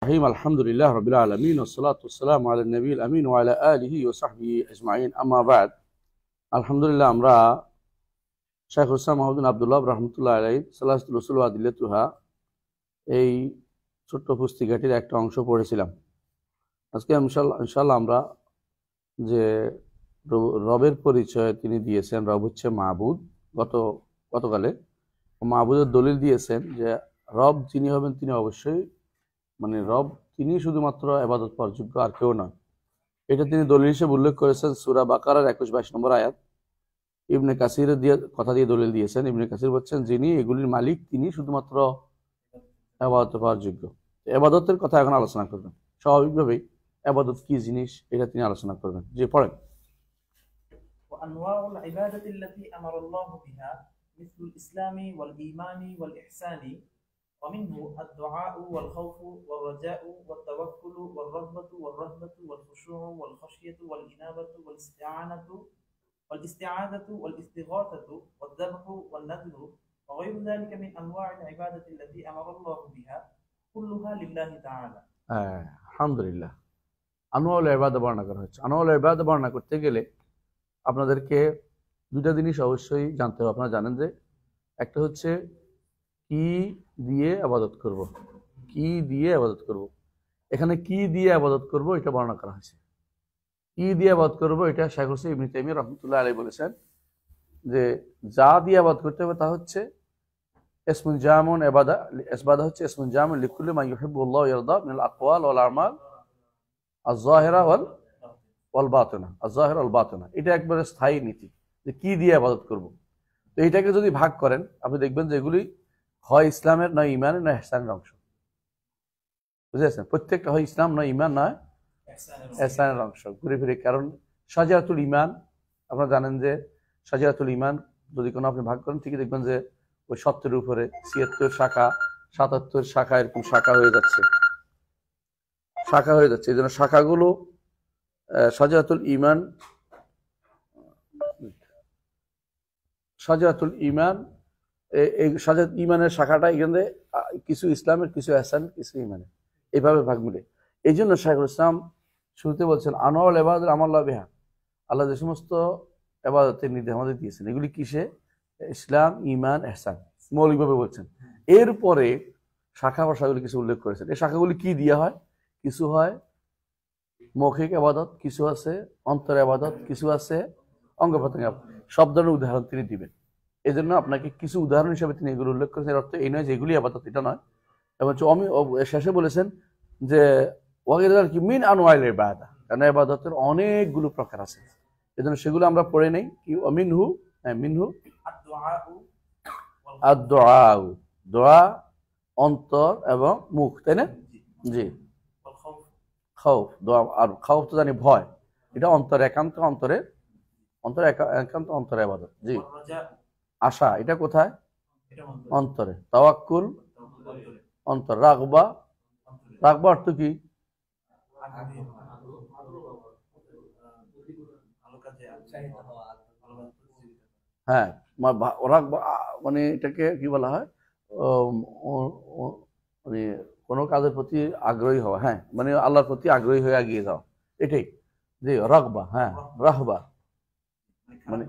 রহিম আলহামদুলিল্লাহ রাব্বিল আলামিন ওয়াসসালাতু ওয়াসসালামু আলা নবিয়িল আমিন ওয়া আলা আলিহি ওয়া সাহবিহি আজমাইন আম্মা বাদ। আলহামদুলিল্লাহ, আমরা শাইখুল ইসলাম মাহমুদ বিন আব্দুল্লাহ রাহমাতুল্লাহি আলাইহি সালাসাতুল উসুল ওয়া আদিল্লাতুহা এই ছোট্ট পুস্তিকাটির একটা অংশ পড়েছিলাম। আজকে ইনশাআল্লাহ আমরা যে রবের পরিচয় তিনি দিয়েছেন, রব হচ্ছে মাবুদ। গতকালে মাবুদের দলিল দিয়েছেন যে রব যিনি হবেন তিনি অবশ্যই রব তিনি শুধুমাত্র ইবাদত পাওয়ার যোগ্য, আর কেউ নয়। এটা তিনি দলিল হিসেবে উল্লেখ করেছেন সূরা বাকারার 21-22 নম্বর আয়াত। ইবনে কাসির কথা দিয়ে দলিল দিয়েছেন। ইবনে কাসির বলছেন যিনি এগুলির মালিক তিনি শুধুমাত্র ইবাদত পাওয়ার যোগ্য। ইবাদতের কথা এখন আলোচনা করবেন। স্বাভাবিকভাবেই ইবাদত কি জিনিস এটা তিনি আলোচনা করবেন। যে পড়েন। وأنواع العبادة التي أمر الله بها مثل الإسلام والإيمان والإحسان، ومنه الدعاء والخوف والرجاء والتوكل والرغبة والرهبة والخشوع والخشية والإنابة والاستعاذة والاستغاثة والذبح والنذر وغير ذلك من أنواع العبادة التي أمر الله بها كلها لله تعالى. আলহামদুলিল্লাহ। আনওয়াউল ইবাদত বর্ণনা করা হচ্ছে। আনওয়াউল ইবাদত বর্ণনা করতে গেলে আপনাদেরকে দুটা জিনিস অবশ্যই জানতে হবে। আপনারা জানেন যে একটা হচ্ছে কি দিয়ে ইবাদত করব, কি দিয়ে ইবাদত করব। এখানে কি দিয়ে ইবাদত করব এটা বর্ণনা করা হয়েছে। কি দিয়ে ইবাদত করব এটা শাইখুল ইসলাম ইবনে তাইমিয়া রাহমাতুল্লাহি আলাইহি বলেছেন যে যা দিয়ে ইবাদত করতে হবে তা হচ্ছে ইসমুন জামুন ইবাদা। ইবাদা হচ্ছে ইসমুন জামুন লিকুল্লি মা ইউহিব্বুল্লাহু ওয়া ইয়ারদা মিনাল আকওয়াল ওয়াল আমাল আয-যাহিরা ওয়াল বাতিনা। আয-যাহিরা ওয়াল বাতিনা এটা একবারে স্থায়ী নীতি যে কি দিয়ে ইবাদত করব। তো এটাকে যদি ভাগ করেন আপনি দেখবেন যে এগুলি হয় ইসলামের, নয় ইমানের, নয় ইহসানের অংশ। বুঝেছেন? প্রত্যেকটা হয় ইসলাম, নয় ইমান, নয় ইহসানের অংশ ঘুরে ফিরে। কারণ শাজারাতুল ঈমান আপনারা জানেন যে শাজারাতুল ঈমান যদি কোনো আপনি ভাগ করেন ঠিকই দেখবেন যে ওই 70-এর উপরে 76 শাখা, 77 শাখা, এরকম শাখা হয়ে যাচ্ছে। এই জন্য শাখাগুলো শাজারাতুল ঈমান এই শাজারাত ঈমানের শাখাটা এখানে কিছু ইসলামের, কিছু ইহসানের, কিছু ঈমানের, এইভাবে ভাগ মিলে। এই জন্য শাইখুল ইসলাম শুরুতে বলছেন আনওয়াউল ইবাদাত আমাল্লাহ বিহা, আল্লাহ যে সমস্ত ইবাদতের নির্দেশ আমাদের দিয়েছেন এগুলি কিসে? ইসলাম, ঈমান, ইহসান, মৌলিকভাবে বলছেন। এরপরে শাখা ভাষাগুলি কিছু উল্লেখ করেছেন। এই শাখাগুলি কি দিয়ে হয়? কিছু হয় মৌখিক ইবাদত, কিছু আছে অন্তর ইবাদত, কিছু আছে অঙ্গ প্রত্যঙ্গ। সব ধরনের উদাহরণ তিনি দিবেন। এই জন্য আপনাকে কিছু উদাহরণ হিসেবে তিনি এগুলো উল্লেখ করেছেন। এর অর্থ এই নয় যে এগুলি ইবাদত, এটা নয়। এবং শেষে বলেছেন যে ওয়াগিরাল কি মিন আনওয়াইল ইবাদা, কারণ ইবাদতের অনেকগুলো প্রকার আছে। এজন্য সেগুলো আমরা পড়ে নেই। কি মিনহু আদ-দুআ, দোয়া অন্তর এবং মুখ, তাই না? জি। খাউফ, দোয়া আর খাউফ তো জানি ভয়, এটা অন্তর, একান্ত অন্তরে, একান্ত অন্তরে ইবাদত। জি। আশা, এটা কোথায়? অন্তরে। তাওয়াক্কুল অন্তর। রাগবা অর্থ কি? হ্যাঁ, মানে এটাকে কি বলা হয়? মানে কোনো কাজের প্রতি আগ্রহী হওয়া। হ্যাঁ, মানে আল্লাহর প্রতি আগ্রহী হয়ে এগিয়ে যাওয়া, এটাই যে রাগবা। হ্যাঁ, রাহবা মানে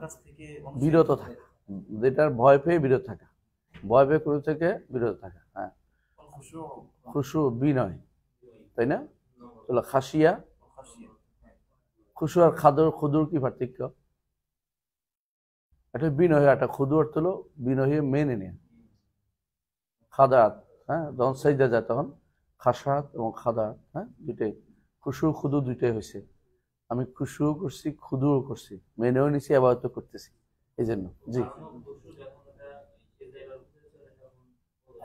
বিরত থাকা, যেটার ভয় পেয়ে বিরত থাকা, ভয় পেয়ে কোনো থেকে বিরত থাকা। হ্যাঁ, খুশু বিনয়, তাই না? খাসিয়া, খুশু আর খুদুর কি পার্থক্য? এটা বিনয়, একটা ক্ষুদু অর্থ হলো বিনয় মেনে নেয়া। খাদাত, হ্যাঁ, যখন সাজদা যায় তখন খাসাত এবং খাদাত, হ্যাঁ, দুইটাই খুশু খুদু দুইটাই হয়েছে। আমি খুশু করছি, খুদু করছি, মেনেও নিছি, ইবাদত করতেছি। এই জন্য জি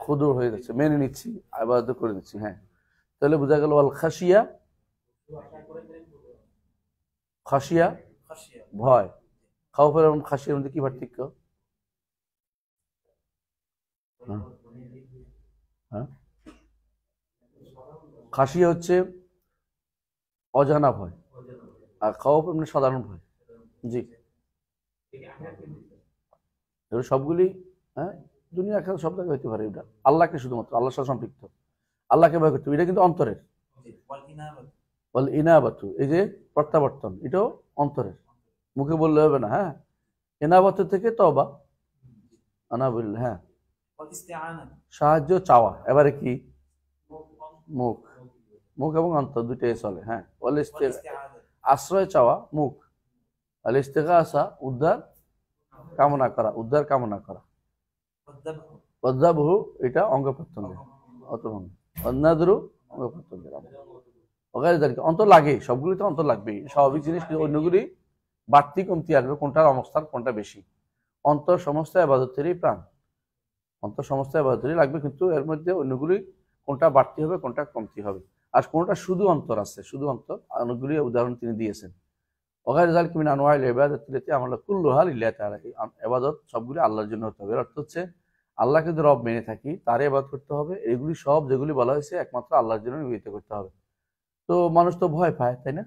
খুদু হয়ে যাচ্ছে, মেনে নিচ্ছি, ইবাদত করে নিচ্ছি। হ্যাঁ, তাহলে বোঝা গেল আল খাসিয়া, ভয়। খাউফের এবং খাসিয়ার মধ্যে কি পার্থক্য? হ্যাঁ, খাসিয়া হচ্ছে অজানা ভয়, আর খাউফ এমনি সাধারণ ভয়। জি, সবগুলি হ্যাঁ দুনিয়া খেলা সব জায়গায় হইতে পারে। এটা আল্লাহকে শুধুমাত্র আল্লাহর সাথে সম্পৃক্ত। আল্লাহকে ভয় করতে হবে, এটা কিন্তু অন্তরের। والإنابة বল ইনাবাতু, এই যে প্রত্যাবর্তন, এটাও অন্তরের, মুখে বললে হবে না। হ্যাঁ, ইনাবাতু থেকে তওবা, আনাবিল, হ্যাঁ, والاستعانة সাহায্য চাওয়া, এবারে কি মুখ, মুখ এবং অন্তর দুইটাই চলে। হ্যাঁ, والاستعاذة আশ্রয় চাওয়া মুখ, আল ইস্তিগাসা উদ্ধার কামনা করা, উদ্ধার কামনা করা। والذبح অদ্যাবহু এটা অঙ্গ প্রত্যঙ্গ, অতভঙ্গ, অন্যাদ্রু অঙ্গ প্রত্যঙ্গের ওখানে অন্তর লাগে, সবগুলিতে অন্তর লাগবে, স্বাভাবিক জিনিস। অন্যগুলি বাড়তি কমতি আসবে, কোনটার অবস্থান কোনটা বেশি। অন্তর সমস্ত আবাদতেরই প্রাণ, অন্তর সমস্ত আবাদতেরই লাগবে, কিন্তু এর মধ্যে অন্যগুলি কোনটা বাড়তি হবে কোনটা কমতি হবে। আর কোনটা শুধু অন্তর আছে, শুধু অন্তর, অনেকগুলি উদাহরণ তিনি দিয়েছেন। ওখানে জালিকা মিন আনওয়াইল ইবাদাতিল্লাতি আমালা কুল্লুহা লিল্লাহি তাআলা, ইবাদত সবগুলি আল্লাহর জন্য হতে হবে। এর অর্থ হচ্ছে আল্লাহকে যদি রব মেনে থাকি তারই ইবাদত করতে হবে। এগুলি সব যেগুলি বলা হয়েছে একমাত্র আল্লাহর জন্য নিবেদিত করতে হবে। তো মানুষ তো ভয় পায়, তাই না?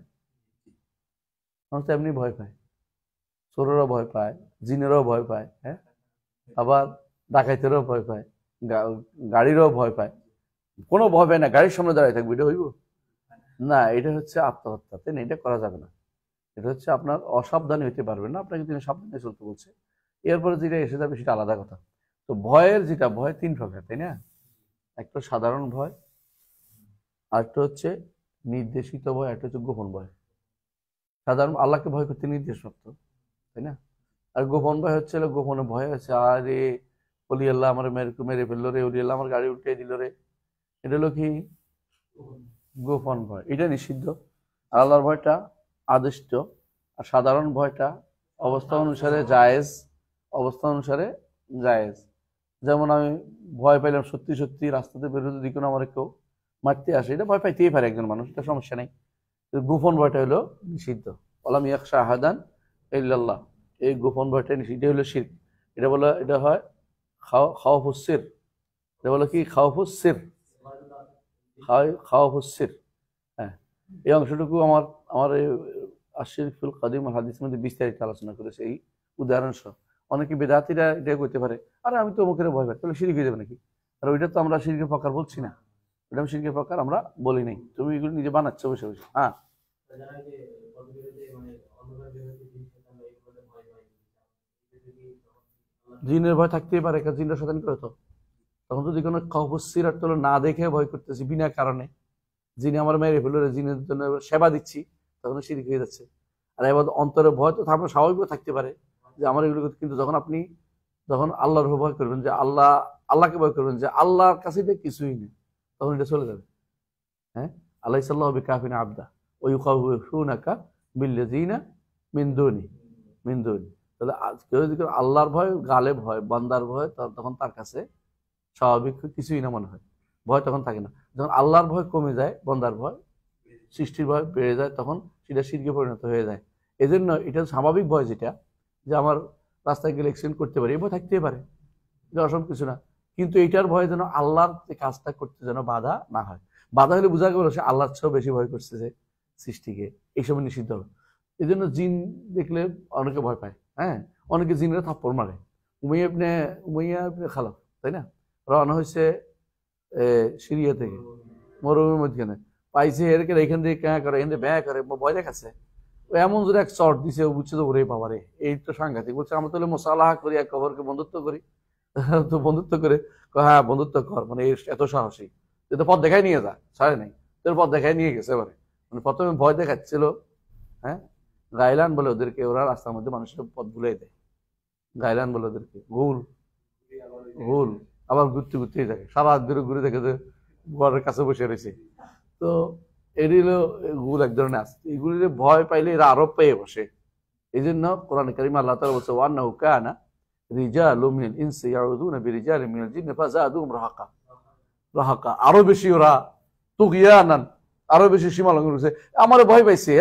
মানুষ তো এমনি ভয় পায়, চোরেরও ভয় পায়, জিনেরও ভয় পায়, হ্যাঁ, আবার ডাকাইতেরও ভয় পায়, গাড়িরও ভয় পায়। কোনো ভয় পায় না, গাড়ির সামনে দাঁড়িয়ে থাকবে, এটা হইব না। এটা হচ্ছে আত্মহত্যা, তাই না? এটা করা যাবে না। এটা হচ্ছে আপনার অসাবধানী হইতে পারবেন না, আপনাকে তিনি সাবধানে চলতে বলছে। এরপরে যেটা এসে যাবে সেটা আলাদা কথা। তো ভয়ের যেটা, ভয় তিন প্রকার, তাই না? একটা সাধারণ ভয়, আরেকটা হচ্ছে নির্দেশিত ভয়, একটা হচ্ছে গোপন ভয়। সাধারণ আল্লাহকে ভয় করতে নির্দেশপ্রাপ্ত, তাই না? আর গোপন ভয় হচ্ছে, গোপনে ভয় আছে, আরে অলি আল্লাহ আমার মেরে ফেললো রে, অলি আল্লাহ আমার গাড়ি উঠে দিল রে, এটা হলো কি গোপন ভয়, এটা নিষিদ্ধ। আর আল্লাহর ভয়টা আদিষ্ট, আর সাধারণ ভয়টা অবস্থা অনুসারে জায়েজ, অবস্থা অনুসারে জায়েজ। যেমন আমি ভয় পাইলাম সত্যি সত্যি রাস্তাতে বেরোতে দিকে আমার কেউ মারতে আসে, এটা ভয় পাইতেই পারে একজন মানুষ, এটা সমস্যা নেই। গোপন ভয়টা হলো নিষিদ্ধ। ওয়ালাম ইয়াখশা আহাদান ইল্লাল্লাহ, এই গোপন ভয়টা নিষিদ্ধ, এটা হলো শিরক। এটা বলে, এটা হয় খাওয়াফুস সির, এটা বলে কি খাওয়াফুস সির, খাওয়াফুস সির। হ্যাঁ, এই অংশটুকু আমার আমার এই আশরিফুল কাদিম আল হাদিসের মধ্যে বিস্তারিত আলোচনা করেছে এই উদাহরণ সহ। অনেকে বেদাতিরা এটা করতে পারে, আরে আমি তো মুখের ভয় পাই, তাহলে শিরক হয়ে যাবে নাকি? আর ওইটা তো আমরা শিরকের প্রকার বলছি না, ওইটা শিরকের প্রকার আমরা বলি নাই, তুমি এগুলো নিজে বানাচ্ছ বসে বসে। হ্যাঁ, জিনের ভয় থাকতেই পারে, জিনরা শয়তানি করে তো। তখন যদি কোনো খবর তো না দেখে ভয় করতেছি বিনা কারণে, যিনি আমার মেরে ফেললো, জিনের জন্য সেবা দিচ্ছি, তখন শিরক হয়ে যাচ্ছে। আর এবার অন্তরে ভয় তো আপনার স্বাভাবিকও থাকতে পারে যে আমার এগুলো, কিন্তু যখন আপনি যখন আল্লাহর ভয় করবেন, যে আল্লাহকে ভয় করবেন, যে আল্লাহর কাছে এটা কিছুই নেই, তখন এটা চলে যাবে। হ্যাঁ, আল্লাহ সাল্লাহ বিকাফিনা আবদা ওই ইউখাউফুনাকা বিল্লাযিনা মিন দুনি। তাহলে কেউ যদি আল্লাহর ভয় গালে ভয়, বান্দার ভয়, তখন তার কাছে স্বাভাবিক কিছুই না মনে হয়, ভয় তখন থাকে না। যখন আল্লাহর ভয় কমে যায়, বান্দার ভয়, সৃষ্টির ভয় বেড়ে যায়, তখন সেটা শিরকে পরিণত হয়ে যায়। এই জন্য এটা স্বাভাবিক ভয়, যেটা যে আমার রাস্তায় গেলে অ্যাক্সিডেন্ট করতে পারে, এই ভয় থাকতেই পারে, এটা অসম্ভব কিছু না। কিন্তু এইটার ভয় যেন আল্লাহর কাজটা করতে যেন বাধা না হয়। বাধা হলে বোঝা গেল সে আল্লাহর চেয়েও বেশি ভয় করতেছে সৃষ্টিকে, এইসব নিষিদ্ধ হবে। এই জন্য জিন দেখলে অনেকে ভয় পায়। হ্যাঁ, অনেকে জিনরা থাপ্পড় মারে। উমাইয়া ইবনে খালাফ, তাই না, রওনা হয়েছে সিরিয়া থেকে, মরুভূমির মধ্যখানে পাইছে, এরকে এখান থেকে ক্যাঁ করে, এখান থেকে ব্যয় করে, ভয় দেখাচ্ছে। ও এমন যদি এক চট দিছে, ও বুঝছে তো ওরে বাবারে, এই তো সাংঘাতিক। বলছে আমরা তাহলে মোসালাহ করি, এক খবরকে বন্ধুত্ব করি। তো বন্ধুত্ব করে, হ্যাঁ বন্ধুত্ব কর, মানে এত সাহসী, তো পথ দেখাই নিয়ে যা, ছাড়ে নাই, তোর পথ দেখাই নিয়ে গেছে। এবারে মানে প্রথমে ভয় দেখাচ্ছিল, হ্যাঁ, গাইলান বলে ওদেরকে, ওরা রাস্তার মধ্যে মানুষের পথ ভুলে দেয়, গাইলান বলে ওদেরকে, ভুল ভুল, আবার ঘুরতে ঘুরতেই থাকে, সারা রাত ধরে ঘুরে দেখে যে ঘরের কাছে বসে রয়েছে। তো এটি হলো ভুল এক ধরনের আছে, এগুলির ভয় পাইলে এরা আরো পেয়ে বসে। এই জন্য কোরআন কারীমে আল্লাহ তাআলা বলছে, ওয়ান্নাহু কানা রিজালুম মিনাল ইনসি ইয়াউযুনা বিরিজালিম মিনাল জিন্নি ফাযাদুহুম রাহাকা, আরো বেশি ওরা তুগিয়ানান, আরো বেশি সীমা লঙ্ঘন করছে। আমার ভয় পাইছে,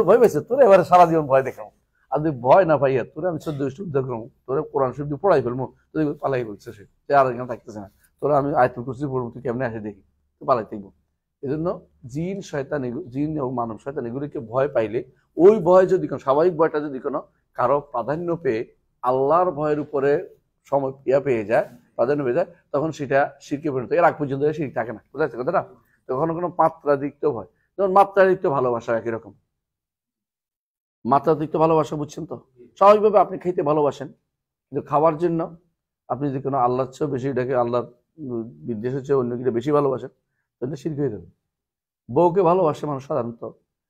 ভয় পাইছে, তোরা এবারে সারা জীবন ভয় দেখাও, আর যদি ভয় না পাইয়া তোরা আমি 14 উদ্ধার করবো, তোরা কোরআন শরীফ দিয়ে পড়াই ফেলবো, তোর পালাই বলছে সে আর এখানে থাকতেছে না, তোরা আমি আয়াতুল কুরসি পড়বো, তুই কেমনে আসে দেখি, তো পালাই থাকবো। এই জন্য জিন শয়তান, জিন এবং মানব শয়তান এগুলিকে ভয় পাইলে, ওই ভয় যদি স্বাভাবিক ভয়টা যদি কোনো কারো প্রাধান্য পেয়ে আল্লাহর ভয়ের উপরে সময় পেয়ে যায়, প্রাধান্য পেয়ে যায়, তখন সেটা শিরকে পরিণত। এর আগ পর্যন্ত শিরক থাকে না, বুঝা যাচ্ছে কথাটা? তখন কোনো মাত্রাতিরিক্ত হয়, যেমন মাত্রাতিরিক্ত ভালোবাসা একই রকম। মাত্রাতিরিক্ত ভালোবাসা বুঝছেন তো? স্বাভাবিকভাবে আপনি খেতে ভালোবাসেন, কিন্তু খাওয়ার জন্য আপনি যদি কোনো আল্লাহর চেয়েও বেশি এটাকে আল্লাহর বিদ্বেষের চেয়ে অন্য কিছু বেশি ভালোবাসেন, তাহলে শিরক হয়ে যাবে। বউকে ভালোবাসে মানুষ সাধারণত,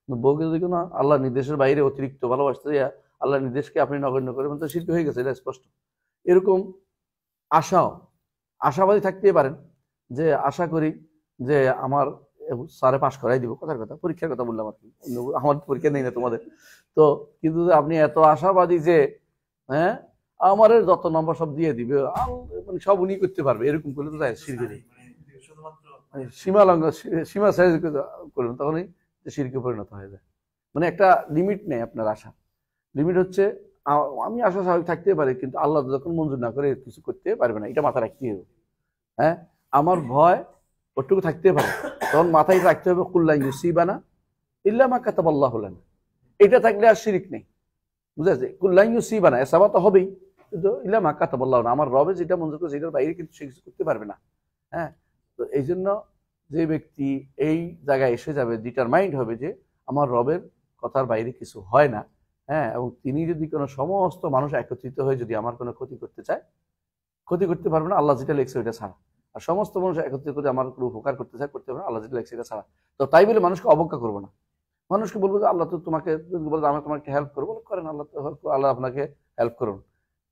কিন্তু বউকে যদি কোনো আল্লাহর নির্দেশের বাইরে অতিরিক্ত ভালোবাসতে যায়, আল্লাহর নির্দেশকে আপনি নগণ্য করবেন, তো শিরক হয়ে গেছে, এটা স্পষ্ট। এরকম আশাবাদী থাকতেই পারেন, যে আশা করি যে আমার স্যারে পাশ করাই দিব, কথার কথা, পরীক্ষার কথা বললাম আর কি, আমার পরীক্ষা নেই না তোমাদের তো, কিন্তু আপনি এত আশাবাদী যে হ্যাঁ আমার যত নম্বর সব দিয়ে দিবে, মানে সব উনি করতে পারবে, এরকম করলে তো শিরকে সীমা সাইজ করবেন, তখনই শিরকে পরিণত হয়ে যায়। মানে একটা লিমিট নেই আপনার আশা। লিমিট হচ্ছে আমি আশা স্বাভাবিক থাকতে পারি, কিন্তু আল্লাহ যখন মঞ্জুর না করে কিছু করতে পারবে না, এটা মাথা রাখতে হবে। হ্যাঁ, আমার ভয় ওটুকু থাকতে পারে, তখন মাথায় রাখতে হবে কুল্লা ইউসিবানা ইল্লা মা কাতাবাল্লাহু লানা। এটা থাকলে আর শিরিক নেই, বুঝা যাচ্ছে? কুল্লা ইউসিবানা এসাবা তো হবেই, কিন্তু ইল্লা মা কাতাবাল্লাহু লানা, আমার রবে যেটা মঞ্জুর করেছে এটার বাইরে কিন্তু সে কিছু করতে পারবে না। হ্যাঁ, তো এই জন্য যে ব্যক্তি এই জায়গায় এসে যাবে, ডিটারমাইন্ড হবে যে আমার রবের কথার বাইরে কিছু হয় না, হ্যাঁ, এবং তিনি যদি কোনো সমস্ত মানুষ একত্রিত হয়ে যদি আমার কোনো ক্ষতি করতে চায়, ক্ষতি করতে পারবে না আল্লাহ যেটা লেখছে ওইটা ছাড়া। আর সমস্ত মানুষ একত্রিত করে আমার কোনো উপকার করতে চায়, করতে পারবে না আল্লাহ যেটা লেখছে এটা ছাড়া। তো তাই বলে মানুষকে অবজ্ঞা করবো না, মানুষকে বলবো যে আল্লাহ তো তোমাকে বলবো আমি তোমাকে হেল্প করবো, করেন আল্লাহ, তো আল্লাহ আপনাকে হেল্প করুন,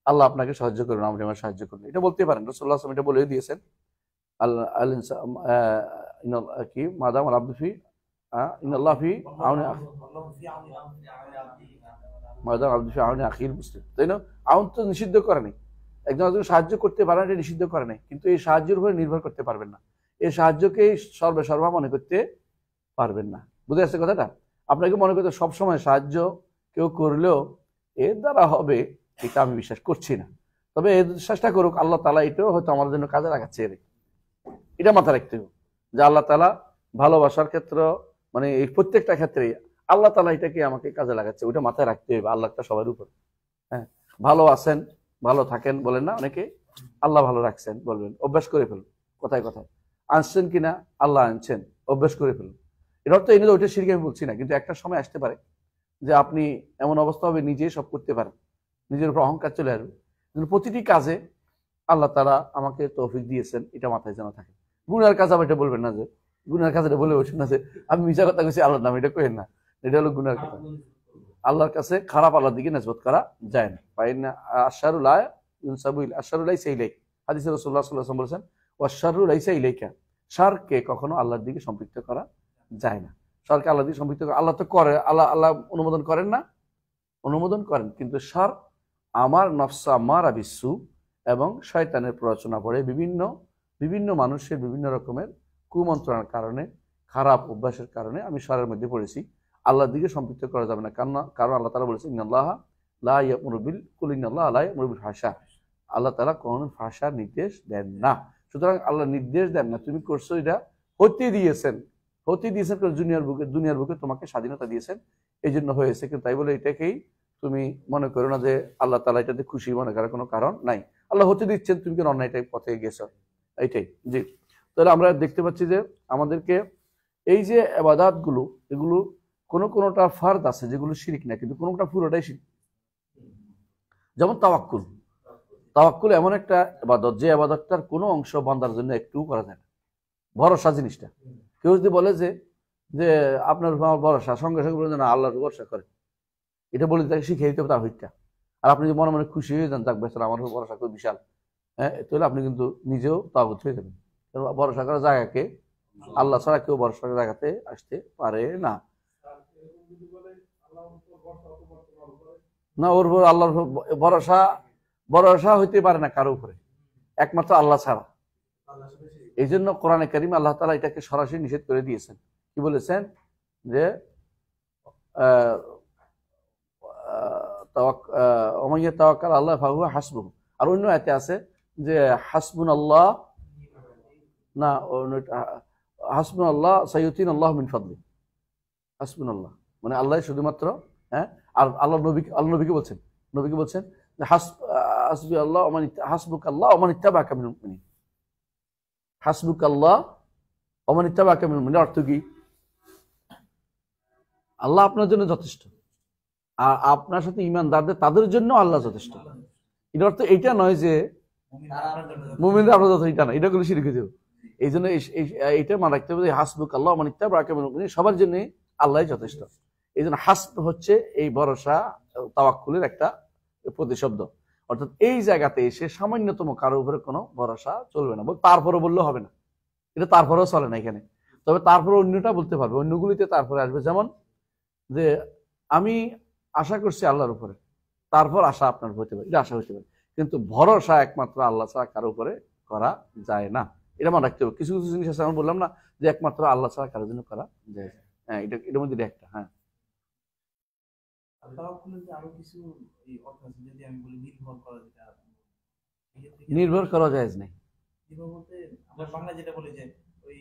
আল্লাহ আপনাকে সাহায্য করুন, আপনি আমার সাহায্য করুন, এটা বলতে পারেন। রাসূলুল্লাহ সাল্লাল্লাহু আলাইহি ওয়াসাল্লাম এটা বলে দিয়েছেন, কি মাদাম আল আব্দু ফি ইন্নাল্লাহ ফি আউনি মাদাম আব্দু ফি আউনি আখিল মুসলিম, তাই না? আউন তো নিষিদ্ধ করে নাই, একজন একজন সাহায্য করতে পারেন, এটা নিষিদ্ধ করে নাই, কিন্তু এই সাহায্যের উপরে নির্ভর করতে পারবেন না, এই সাহায্যকেই সর্বা মনে করতে পারবেন না। বুঝে আসছে কথাটা? আপনাকে মনে করতে সবসময় সাহায্য কেউ করলেও এর দ্বারা হবে এটা আমি বিশ্বাস করছি না, তবে এর চেষ্টা করুক আল্লাহ তাআলা, এটাও হয়তো আমার জন্য কাজে লাগাচ্ছে, এটা মাথায় রাখতে হবে যে আল্লাহ তাআলা ভালোবাসার ক্ষেত্র, মানে এই প্রত্যেকটা ক্ষেত্রে আল্লাহ তাআলা এটাকে আমাকে কাজে লাগাচ্ছে, ওইটা মাথায় রাখতে হবে। আল্লাহটা সবার উপর। হ্যাঁ, ভালো আছেন, ভালো থাকেন বলেন না অনেকে, আল্লাহ ভালো রাখছেন বলবেন, অভ্যাস করে ফেলুন, কথায় কথায় আনছেন কিনা আল্লাহ আনছেন, অভ্যাস করে ফেলুন। এর অর্থ এই ওইটা শিরক আমি বলছি না, কিন্তু একটা সময় আসতে পারে যে আপনি এমন অবস্থা হবে নিজেই সব করতে পারেন, নিজের উপর অহংকার চলে আসবে, কিন্তু প্রতিটি কাজে আল্লাহ তাআলা আমাকে তৌফিক দিয়েছেন, এটা মাথায় যেন থাকে। গুনার কাজ আবার এটা বলবেন না, যে গুনার কাজ এটা বলে বসেন না যে আমি মিছা কথা কইছি আল্লাহর নাম, এটা কইেন না, এটা হলো গুনার কথা। আল্লাহর কাছে খারাপ আল্লাহর দিকে নিসবত করা যায় না। ফাইনা আশারু লা ইউনসাবু ইলা আশারু লাইসা ইলাইক, হাদিসে রাসূলুল্লাহ সাল্লাল্লাহু আলাইহি ওয়াসাল্লাম বলেছেন ওয়াশারু লাইসা ইলাইকা, শারকে কখনো আল্লাহর দিকে সম্পৃক্ত করা যায় না। শারকে আল্লাহর দিকে সম্পৃক্ত করা, আল্লাহ তো করে, আল্লাহ অনুমোদন করেন না? অনুমোদন করেন, কিন্তু শার আমার নফস আম্মারা বিসু এবং শয়তানের প্ররোচনা পড়ে বিভিন্ন মানুষের বিভিন্ন রকমের কুমন্ত্রণার কারণে, খারাপ অভ্যাসের কারণে আমি শারের মধ্যে পড়েছি। আল্লাহর দিকে সম্পৃক্ত করা যাবে না, কারণ আল্লাহ তাআলা বলেছেন ইন্নাল্লাহ লা ইয়ামুরু বিল ইন্নাল্লাহ লা ইয়ামুরু বিল ফাহশা, আল্লাহ তাআলা কোনো ফাহশার নির্দেশ দেন না। সুতরাং আল্লাহ নির্দেশ দেন না, তুমি করছো, এটা হতে দিয়েছেন দুনিয়ার বুকে তোমাকে স্বাধীনতা দিয়েছেন, এই জন্য হয়েছে, কিন্তু তাই বলে এটাকেই তুমি মনে করো না যে আল্লাহ তাআলা এটাতে খুশি মনে করার কোনো কারণ নাই। আল্লাহ হতে দিচ্ছেন, তুমি কেন অন্যায়টাই পথে গেছো, এইটাই। জি, তাহলে আমরা দেখতে পাচ্ছি যে আমাদেরকে এই যে ইবাদত গুলো, এগুলো কোনোটা ফারদ আছে যেগুলো শিরক না, কিন্তু কোনোটা পুরোটাই শিরক। যেমন তাওয়াক্কুল এমন একটা ইবাদত যে ইবাদতটার কোনো অংশ বান্দার জন্য একটুও করা যায় না। ভরসা জিনিসটা, কেউ যদি বলে যে আপনার ভরসা, সঙ্গে সঙ্গে বলে না আল্লাহর ভরসা করে, এটা বলে তাকে শিখিয়ে দিতে হবে তার হইটা। আর আপনি যদি মনে মনে খুশি হয়ে যান, যাক বেচারা আমার ভরসা করে বিশাল, হ্যাঁ, তাহলে আপনি কিন্তু নিজেও তাগুত হয়ে যাবেন। ভরসা করার জায়গাকে আল্লাহ ছাড়া কেউ ভরসা করার জায়গাতে আসতে পারে না। না, ওর আল্লাহর ভরসা হইতে পারে না কারো উপরে, একমাত্র আল্লাহ ছাড়া। এই জন্য কোরআনে কারিম আল্লাহ তাআলা এটাকে সরাসরি নিষেধ করে দিয়েছেন। কি বলেছেন? যে ওমাইয়া তাওয়াক্কাল আল্লাহ ফাহুয়া হাসবুহু। আর অন্য আয়াতে আছে যে হাসবুনাল্লাহ, না হাসবুনাল্লাহ সাইয়ুতিনাল্লাহু মিন ফাদলি, হাসবুনাল্লাহ মানে আল্লাহ শুধুমাত্র, হ্যাঁ। আর আল্লাহ নবীকে বলছেন যে হাসবুকাল্লাহ ওয়া মান ইত্তাবা'আকা মিনাল মুমিনিন। হাসবুকাল্লাহ ওয়া মান ইত্তাবা'আকা মিনাল মুমিনিন অর্থ কি? আল্লাহ আপনার জন্য যথেষ্ট, আর আপনার সাথে ঈমানদারদের তাদের জন্য আল্লাহ যথেষ্ট। এর অর্থ এইটা নয় যে মুমিনরা আপনার যথেষ্ট, এটা না, এটা গুলো শিরক হয়ে যাবে। এই জন্য এইটা মনে রাখতে হবে, হাসবুকাল্লাহ ওয়া মান ইত্তাবা'আকা মিনাল মুমিনিন, সবার জন্য আল্লাহই যথেষ্ট। এই জন্য হাসব হচ্ছে এই ভরসা তাওয়াক্কুলের একটা প্রতিশব্দ। অর্থাৎ এই জায়গাতে এসে সামান্যতম কারোর উপরে কোনো ভরসা চলবে না, তারপরে বললে হবে না, এটা তারপরেও চলে না এখানে। তবে তারপরে অন্যটা বলতে পারবে, অন্যগুলিতে তারপরে আসবে। যেমন যে আমি আশা করছি আল্লাহর উপরে, তারপর আশা আপনার হতে পারে, এটা আশা হতে পারে, কিন্তু ভরসা একমাত্র আল্লাহ ছাড়া কারো উপরে করা যায় না, এটা মনে রাখতে হবে। কিছু কিছু জিনিস আছে, আমি বললাম না যে একমাত্র আল্লাহ ছাড়া কারোর জন্য করা যায়। হ্যাঁ, এটার মধ্যে একটা। হ্যাঁ, আরো কিছু অর্থ আছে, যদি আমি বলি নির্ভর করা, যেটা নির্ভর করা যায় নাই। নির্ভর বলতে আমরা বাংলা যেটা বলি যে ওই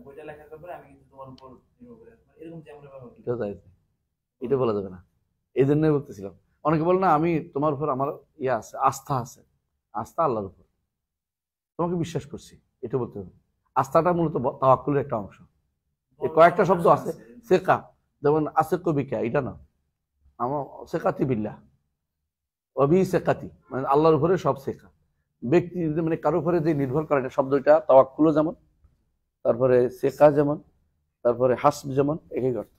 বইটা লেখার ব্যাপারে আমি কিন্তু তোমার উপর নির্ভর করে, এরকম যে আমরা ব্যবহার করি, এটা যায় নাই, এটা বলা যাবে না। এই জন্যই বলতেছিলাম, অনেকে বলে না আমি তোমার উপর আমার আছে, আস্থা আছে, আস্থা আল্লাহর উপর, তোমাকে বিশ্বাস করছি, এটা বলতে হবে। আস্থাটা মূলত তাওয়াক্কুলের একটা অংশ। এই কয়েকটা শব্দ আছে, সেকা, যেমন আসিকু বিকা, এটা না, আমার সেকাতি বিল্লাহ অবি সেকাতি, মানে আল্লাহর উপরে সব শেখা। ব্যক্তি মানে কারোর উপরে যে নির্ভর করে, এটা শব্দটা তাওয়াক্কুলও যেমন, তারপরে সেকা যেমন, তারপরে হাসব যেমন, একই অর্থ।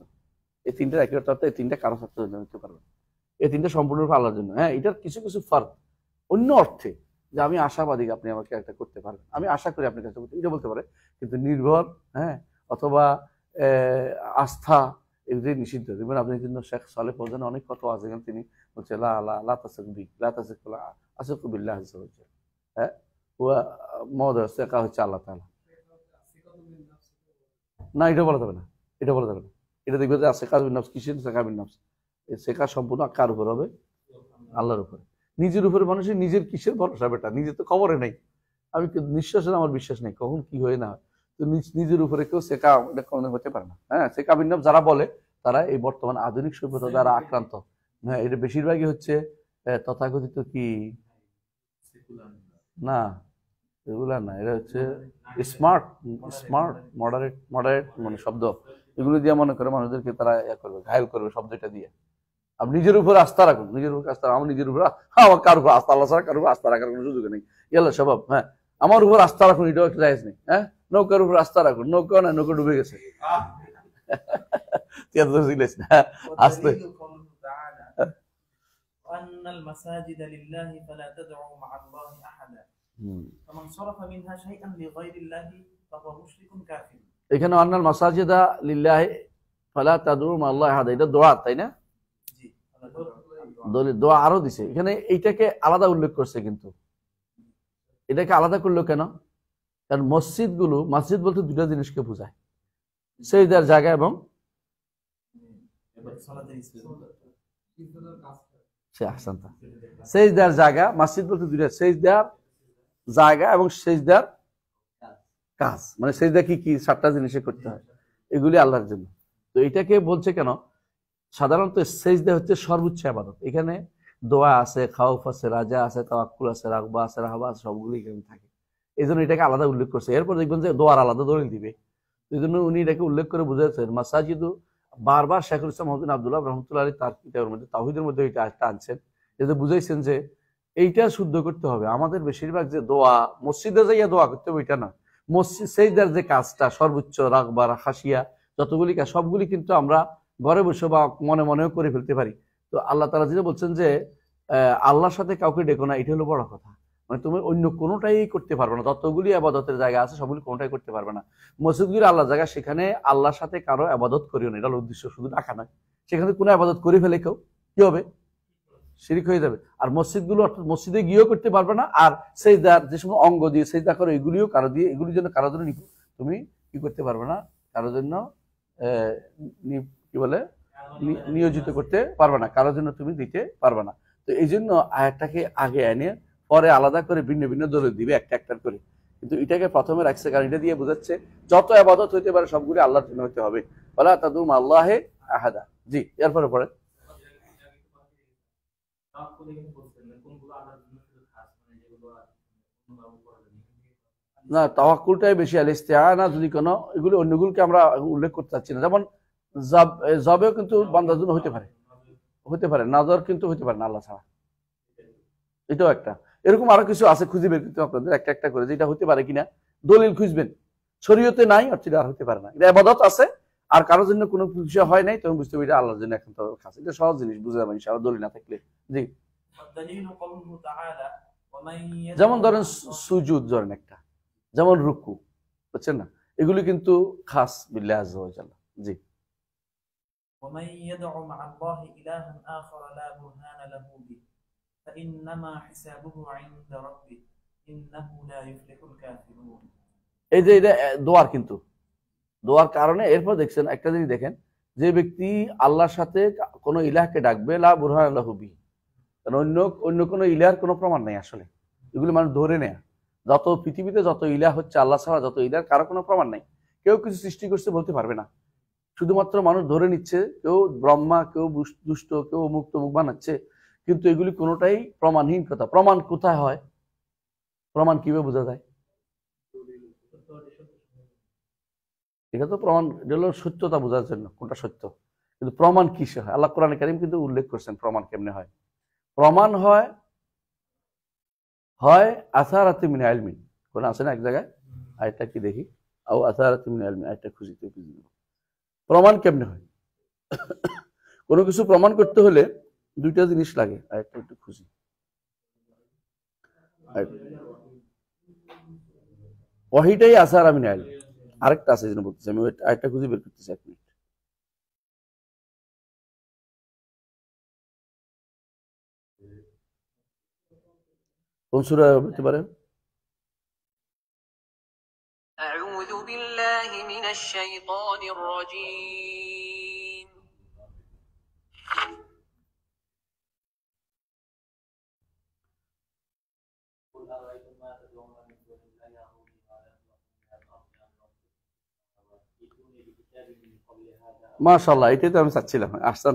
এই তিনটা একই অর্থ, এই তিনটা কারো সাথে নিতে পারবে, এই তিনটা সম্পূর্ণরূপে আল্লাহর জন্য। হ্যাঁ, এটার কিছু কিছু ফার্ক অন্য অর্থে, যে আমি আশাবাদী আপনি আমাকে একটা করতে পারবেন, আমি আশা করি আপনার কাছে করতে, এটা বলতে পারে। কিন্তু নির্ভর, হ্যাঁ, অথবা আস্থা, এগুলি নিষিদ্ধ। যেমন আপনি কিন্তু শেখ সালেহ ফৌজান অনেক কথা আছে, তিনি বলছে লা লা লা তাসিক বি, লা তাসিক লা আসিকু বিল্লাহ আযজা ওয়া জাল্লা। হ্যাঁ, ওয়া মাওদা সেকা হচ্ছে আল্লাহ তাআলা। না, এটা বলা যাবে না, এটা বলা যাবে না। এটা দেখবে যে সেকা বিন নফস, কিসের সেকা বিন নফস, এই সেকা সম্পূর্ণ কার উপর হবে? আল্লাহর উপরে। নিজের উপরে মানুষের নিজের কিসের ভরসা? বেটা, নিজের তো খবরে নেই। আমি নিঃশ্বাসে আমার বিশ্বাস নেই, কখন কি হয়ে না হয়। তো নিজের উপরে কেউ সেকা এটা কোনো হতে পারে না। হ্যাঁ, সেকা বিন নফস যারা বলে, তারা এই বর্তমান আধুনিক সভ্যতা দ্বারা আক্রান্ত। হ্যাঁ, এটা বেশিরভাগই হচ্ছে তথাকথিত কি না, এগুলা না, এটা হচ্ছে স্মার্ট স্মার্ট মডারেট মডারেট মানে শব্দ, এগুলো দিয়ে মনে করে মানুষদেরকে তারা করবে, ঘায়ল করবে শব্দটা দিয়ে। আপনি নিজের উপর আস্থা রাখুন, নিজের উপর আস্থা, আমার নিজের উপর, আমার কার উপর আস্থা, আল্লাহ ছাড়া কার উপর আস্থা রাখার কোনো সুযোগ নেই। ইয়াল্লা স্বভাব। হ্যাঁ, আমার উপর আস্থা রাখুন, এটাও একটা জায়েজ নেই। হ্যাঁ, নৌকার উপর আস্থা রাখুন, নৌকা না, নৌকা ডুবে গেছে। আস্তে وأن المساجد لله فلا تدعوا مع الله أحدا فمن صرف منها شيئا لغير الله فهو مشرك كافر। এখানে আন্নাল মাসাজিদা লিল্লাহি ফালা তাদউ মা আল্লাহি আহাদা, এটা দোয়া, তাই না? জি, দোয়া আরো দিছে এখানে, এইটাকে আলাদা উল্লেখ করছে। কিন্তু এটাকে আলাদা করলো কেন? কারণ মসজিদগুলো, মসজিদ বলতে দুটো জিনিসকে বোঝায়, সেজদার জায়গা এবং সেজদার জায়গা। মসজিদ বলতে দুইটা, সেজদার জায়গা এবং সেজদার কাজ। মানে সেজদা কি কি 7টা জিনিসে করতে হয়, এগুলি আল্লাহর জন্য। তো এটাকে বলছে কেন? সাধারণত সেজদা হচ্ছে সর্বোচ্চ ইবাদত। এখানে দোয়া আছে, খাউফ আছে, রাজা আছে, তাওয়াক্কুল আছে, রাগবা আছে, রাহবা আছে, সবগুলি এখানে থাকে। এই জন্য এটাকে আলাদা উল্লেখ করছে। এরপর দেখবেন যে দোয়ার আলাদা দলিল দিবে, এই জন্য উনি এটাকে উল্লেখ করে বুঝাচ্ছেন। মাসাজিদু বারবার শেখুল ইসলাম মহদিন আব্দুল্লাহ রহমতুল্লাহ আলী তার কিতাবের মধ্যে তাওহীদের মধ্যে এটা একটা আনছেন, এতে বুঝাইছেন যে এইটা শুদ্ধ করতে হবে। আমাদের বেশিরভাগ যে দোয়া, মসজিদে যাইয়া দোয়া করতে হবে এটা না, মসজিদ সেজদার যে কাজটা সর্বোচ্চ, রাগবা, খাসিয়া, যতগুলি কাজ সবগুলি কিন্তু আমরা ঘরে বসে বা মনে মনেও করে ফেলতে পারি। তো আল্লাহ তাআলা যেটা বলছেন যে আল্লাহর সাথে কাউকে ডেকো না, এটা হলো বড় কথা। মানে তুমি অন্য কোনোটাই করতে পারবে না, যতগুলি আবাদতের জায়গা আছে সবগুলি কোনোটাই করতে পারবে না। মসজিদগুলি আল্লাহর জায়গা, সেখানে আল্লাহর সাথে কারো আবাদত করিও না, এটা হলো উদ্দেশ্য, শুধু ডাকা নয়। সেখানে কোনো আবাদত করে ফেলে কেউ কি হবে? শিরিক হয়ে যাবে। আর মসজিদগুলো অর্থাৎ মসজিদে গিয়েও করতে পারবে না, আর সেজদার যে সময় অঙ্গ দিয়ে সেজদা করো এগুলিও কারো দিয়ে, এগুলির জন্য কারোর জন্য তুমি কি করতে পারবে না, কারোর জন্য কি বলে নিয়োজিত করতে পারবে না, কারোর জন্য তুমি দিতে পারবে না। তো এই জন্য আয়াতটাকে আগে এনে পরে আলাদা করে ভিন্ন ভিন্ন দলিল দিবে একটা একটা করে। কিন্তু এটাকে প্রথমে রাখছে কারণ এটা দিয়ে বোঝাচ্ছে যত ইবাদত হইতে পারে সবগুলি আল্লাহর জন্য হতে হবে। ওয়ালা তাদউ মা আল্লাহি আহাদা। জি, এরপরে পড়ে না, তাওয়াক্কুলটাই বেশি। আল ইস্তিআনা যদি কোনো এগুলো অন্যগুলোকে আমরা উল্লেখ করতে চাচ্ছি না। যেমন জবেও কিন্তু বান্দার জন্য হতে পারে, নাজর কিন্তু হতে পারে না আল্লাহ ছাড়া। এটাও একটা। এরকম আরো কিছু আছে, খুঁজে বের করতে আপনাদের একটা একটা করে, যেটা হতে পারে কিনা দলিল খুঁজবেন। শরীয়তে নাই অর্থাৎ আর হতে পারে না। এটা ইবাদত আছে আর কারোর জন্য কোনো বিষয় হয় নাই, তখন বুঝতে হবে এটা আল্লাহর জন্য এখন তো খাস। এটা সহজ জিনিস, বুঝে যাবেন ইনশাআল্লাহ দলিল না থাকলে। জি, যেমন ধরেন সুজুদ, ধরেন একটা, যেমন রুকু, বুঝছেন না, এগুলি কিন্তু খাস বিল্লাহ আযজা ওয়া জাল্লা। জি, ومن يدع مع الله إلها آخر لا برهان له به فإنما حسابه عند ربه إنه لا يفلح الكافرون। এই যে এটা দোয়ার, কিন্তু দোয়ার কারণে এরপর দেখছেন একটা জিনিস দেখেন, যে ব্যক্তি আল্লাহর সাথে কোনো ইলাহকে ডাকবে লা বুরহান লাহু বিহি, কারণ অন্য কোনো ইলাহর কোনো প্রমাণ নেই আসলে। এগুলো মানুষ ধরে নেয়, যত পৃথিবীতে যত ইলাহ হচ্ছে আল্লাহ ছাড়া যত ইলাহ, কারো কোনো প্রমাণ নেই। কেউ কিছু সৃষ্টি করছে বলতে পারবে না, শুধুমাত্র মানুষ ধরে নিচ্ছে, কেউ ব্রহ্মা, কেউ দুষ্ট, কেউ মুখ তমুক বানাচ্ছে, কিন্তু এগুলি কোনোটাই প্রমাণহীন কথা। প্রমাণ কোথায় হয়? প্রমাণ কিভাবে বোঝা যায়? এটা তো প্রমাণ, এটা হলো সত্যতা বোঝার জন্য কোনটা সত্য, কিন্তু প্রমাণ কিসে হয়? আল্লাহ কোরআনে কারীম কিন্তু উল্লেখ করছেন প্রমাণ কেমনে হয়। প্রমাণ হয় আসারাতি মিন ইলমিন, কোন আছে না এক জায়গায়, আয়াতটা কি দেখি, আও আসারাতি মিন ইলমিন, আয়াতটা খুঁজি তো খুঁজি। প্রমাণ কেমনে হয়? কোনো কিছু প্রমাণ করতে হলে দুইটা জিনিস লাগে, আয়াতটা একটু খুঁজি। ওয়াহিটাই আসারা মিন ইলম, আরেকটা আছে যেন বলতেছি আমি, আয়াতটা খুঁজে বের করতেছি, এক মিনিট। কোন সূরা বলতে পারেন? أعوذ بالله من الشيطان الرجيم মাশাআল্লাহ, এটাই তো আমি চাচ্ছিলাম। আহসান।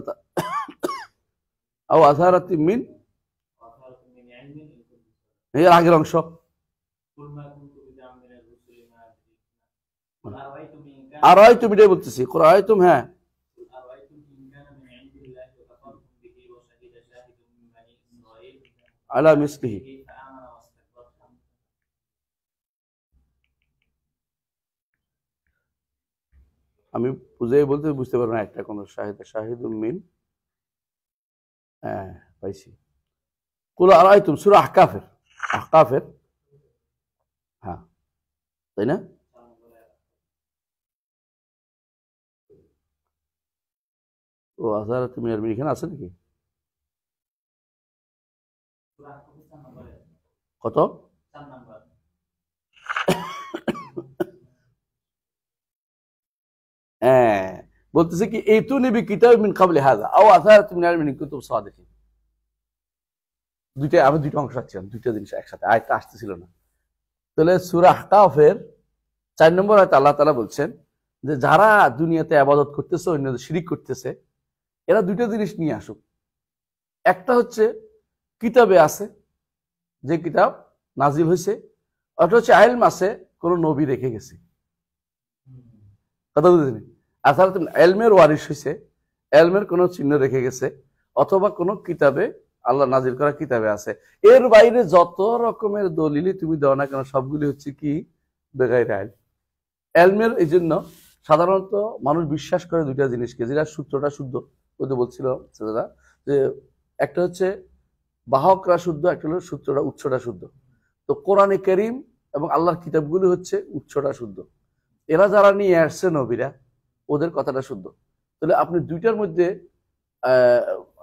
আও আসারাতি মিন, এর আগের অংশ আর হয় তুমি, এটাই বলতেছি কোরআন তুমি। হ্যাঁ, আলা মিসলিহি, আমি বুঝতে পারবো না একটা কোন শাহিদুল মিন। হ্যাঁ, পাইছি। কুল আরাইতুম, সূরা আহকাফের, হ্যাঁ, তাই না? ও আসারাত মিনাল মিন এখানে আছে নাকি? কত? হ্যাঁ, বলতেছে কি এইতু নিবি কিতাব মিন ক্বাবলি হাযা আও আসারাত মিনাল মিন কুতুব সাদিকিন। আমি দুইটা অংশ রাখছিলাম, দুইটা জিনিস একসাথে, আয়াতটা আসতেছিল না। তাহলে সূরা আহকাফের 4 নম্বর আয়াতে আল্লাহ তাআলা বলছেন যে যারা দুনিয়াতে ইবাদত করতেছে, অন্যদের শিরিক করতেছে, এরা দুইটা জিনিস নিয়ে আসুক। একটা হচ্ছে কিতাবে আছে, যে কিতাব নাজিল হয়েছে, ওটা হচ্ছে ইলম আছে, কোন নবী রেখে গেছে। কথা বুঝলেন? আসলে ইলমের ওয়ারিস হয়েছে, ইলমের কোন চিহ্ন রেখে গেছে, অথবা কোন কিতাবে, আল্লাহ নাজিল করা কিতাবে আছে। এর বাইরে যত রকমের দলিলই তুমি দাও না কেন, সবগুলি হচ্ছে কি বেগাইর ইলম। ইলমের এই জন্য সাধারণত মানুষ বিশ্বাস করে দুইটা জিনিসকে, যেটা সূত্রটা শুদ্ধ, ওই তো বলছিল যে একটা হচ্ছে বাহকরা শুদ্ধ, একটা হলো সূত্রটা, উৎসটা শুদ্ধ। তো কোরআনে কারীম এবং আল্লাহর কিতাবগুলি হচ্ছে উৎসটা শুদ্ধ। এরা যারা নিয়ে আসছে নবীরা, ওদের কথাটা শুদ্ধ। তাহলে আপনি দুইটার মধ্যে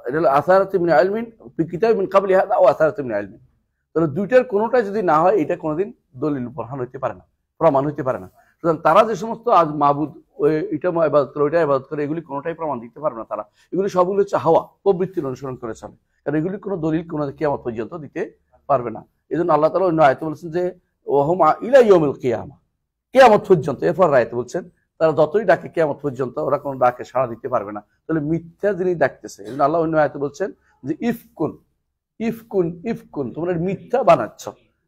এটা হলো আসারাতি মিন ইলমিন কিতাব মিন ক্বাবলি হাযা ও আসারাতি মিন ইলমিন, তাহলে দুইটার কোনোটা যদি না হয়, এটা কোনোদিন দলিল প্রমাণ হইতে পারে না, প্রমাণ হইতে পারে না। সুতরাং তারা যে সমস্ত আজ মাবুদ, এটা ইবাদত করে, ওইটা ইবাদত করে, এগুলি কোনোটাই প্রমাণ দিতে পারবে না তারা। এগুলি সবগুলো হচ্ছে হাওয়া, প্রবৃত্তির অনুসরণ করে চলে, কারণ এগুলি কোনো দলিল কোনো কিয়ামত পর্যন্ত দিতে পারবে না। এই জন্য আল্লাহ তাআলা অন্য আয়াতে বলেছেন যে ওয়াহুম ইলা ইয়াউমিল কিয়ামা, কিয়ামত পর্যন্ত। এরপর আয়াতে বলছেন তারা যতই ডাকে কিয়ামত পর্যন্ত, ওরা কোনো ডাকে সাড়া দিতে পারবে না। তাহলে মিথ্যা যিনি ডাকতেছে, এই জন্য আল্লাহ অন্য আয়াতে বলছেন যে ইফকুন, তোমরা মিথ্যা বানাচ্ছ,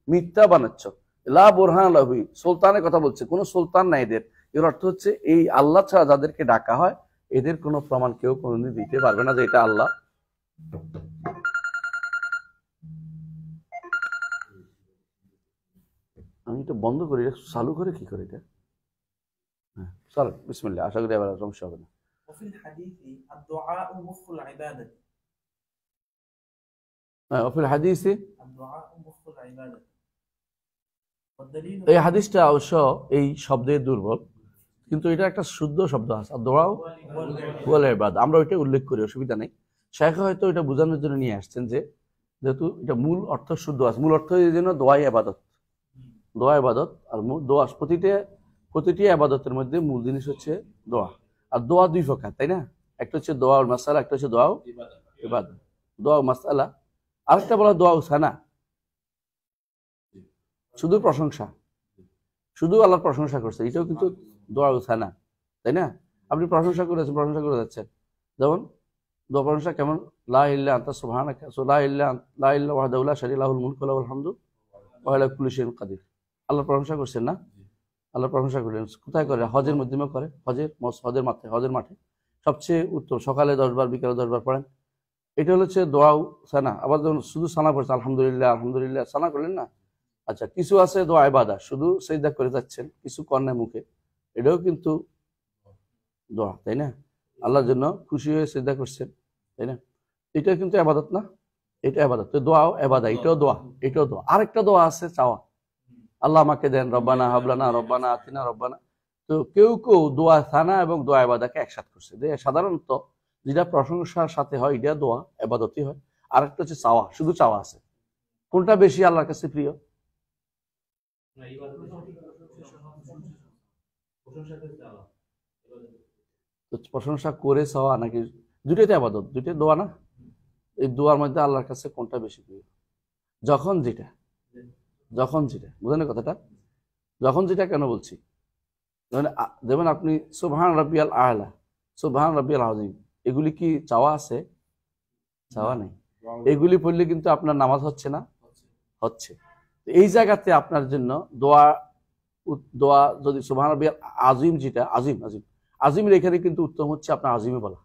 মিথ্যা বানাচ্ছ। লা বুরহান লাহুই, সুলতানের কথা বলছে, কোনো সুলতান নাই এদের। এর অর্থ হচ্ছে এই আল্লাহ ছাড়া যাদেরকে ডাকা হয় এদের কোনো প্রমাণ কেউ কোনোদিন দিতে পারবে না যে এটা আল্লাহ। আমি এটা বন্ধ করি, চালু করে কি করে এটা? হ্যাঁ চল বিসমিল্লাহ, আশা করি এবার সমস্যা হবে না। وفي الحديث الدعاء مخ العبادة. অফিল হাদিসে, الدعاء مخ العبادة. والدليل এই হাদিসটা অবশ্য এই শব্দের দুর্বল, কিন্তু এটা একটা শুদ্ধ শব্দ আছে, দোয়া ওয়াল ইবাদা। আমরা ওইটা উল্লেখ করি, অসুবিধা নেই। শাইখ হয়তো এটা বোঝানোর জন্য নিয়ে আসছেন যে যেহেতু এটা মূল অর্থ শুদ্ধ আছে, মূল অর্থ এই জন্য দোয়া ইবাদত, দোয়া ইবাদত। আর দোয়া প্রতিটি ইবাদতের মধ্যে মূল জিনিস হচ্ছে দোয়া। আর দোয়া দুই প্রকার, তাই না? একটা হচ্ছে দোয়া উল মাসালা, একটা হচ্ছে দোয়া ইবাদত। দোয়া মাসালা, আরেকটা বলা দোয়া সানা, শুধু প্রশংসা, শুধু আল্লাহর প্রশংসা করছে, এটাও কিন্তু দোয়া সানা, তাই না? আপনি প্রশংসা করেছেন, প্রশংসা করে যাচ্ছেন, যেমন দোয়া প্রশংসা কেমন? লা ইল্লা আনতা সুবহানাকা, লা ইল্লা ওয়াহদাহু লা শারীকা লাহুল মুলকু ওয়া লাহুল হামদু ওয়া আলা কুল্লি শাইইন কাদির। আল্লাহর প্রশংসা করছেন না? আল্লাহর প্রশংসা করলেন কোথায় করে? হজের মাধ্যমে করে, হজের মাঠে সবচেয়ে উত্তম, সকালে 10 বার, বিকালে 10 বার পড়েন। এটা হচ্ছে দোয়াও সানা। আবার যখন শুধু সানা পড়ছেন, আলহামদুলিল্লাহ আলহামদুলিল্লাহ সানা করলেন না? আচ্ছা, কিছু আছে দোয়া ইবাদত, শুধু সিজদা করে যাচ্ছেন, কিছু কর্ণে মুখে, এটাও কিন্তু দোয়া, তাই না? আল্লাহর জন্য খুশি হয়ে সিজদা করছেন, তাই না? এটা কিন্তু ইবাদত না? এটা ইবাদত। তো দোয়াও ইবাদত, এটাও দোয়া, এটাও দোয়া। আরেকটা দোয়া আছে চাওয়া, আল্লাহ আমাকে দেন, রব্বানা হাবলানা, রব্বানা আতিনা, রব্বানা। তো কেউ কেউ দোয়া সানা এবং দোয়া ইবাদতকে একসাথে করছে। সাধারণত যেটা প্রশংসার সাথে হয় এটা দোয়া ইবাদতই হয়। আরেকটা হচ্ছে চাওয়া, শুধু চাওয়া আছে। কোনটা বেশি আল্লাহর কাছে প্রিয়? প্রশংসা করে চাওয়া নাকি? দুটোই তো ইবাদত, দুটোই দোয়া না? এই দোয়ার মধ্যে আল্লাহর কাছে কোনটা বেশি প্রিয়? যখন যেটা বুঝলেন কথাটা? যখন যেটা কেন বলছি? যেমন আপনি সুবহান রাব্বিয়াল আলা, সুবহান রাব্বিয়াল আযীম, এগুলি কি চাওয়া আছে? চাওয়া নেই। এগুলি পড়লে কিন্তু আপনার নামাজ হচ্ছে না? হচ্ছে। এই জায়গাতে আপনার জন্য দোয়া যদি সুবহান রাব্বিয়াল আযীম, যেটা আজিমের এখানে কিন্তু উত্তম হচ্ছে আপনার আজিমে বলা,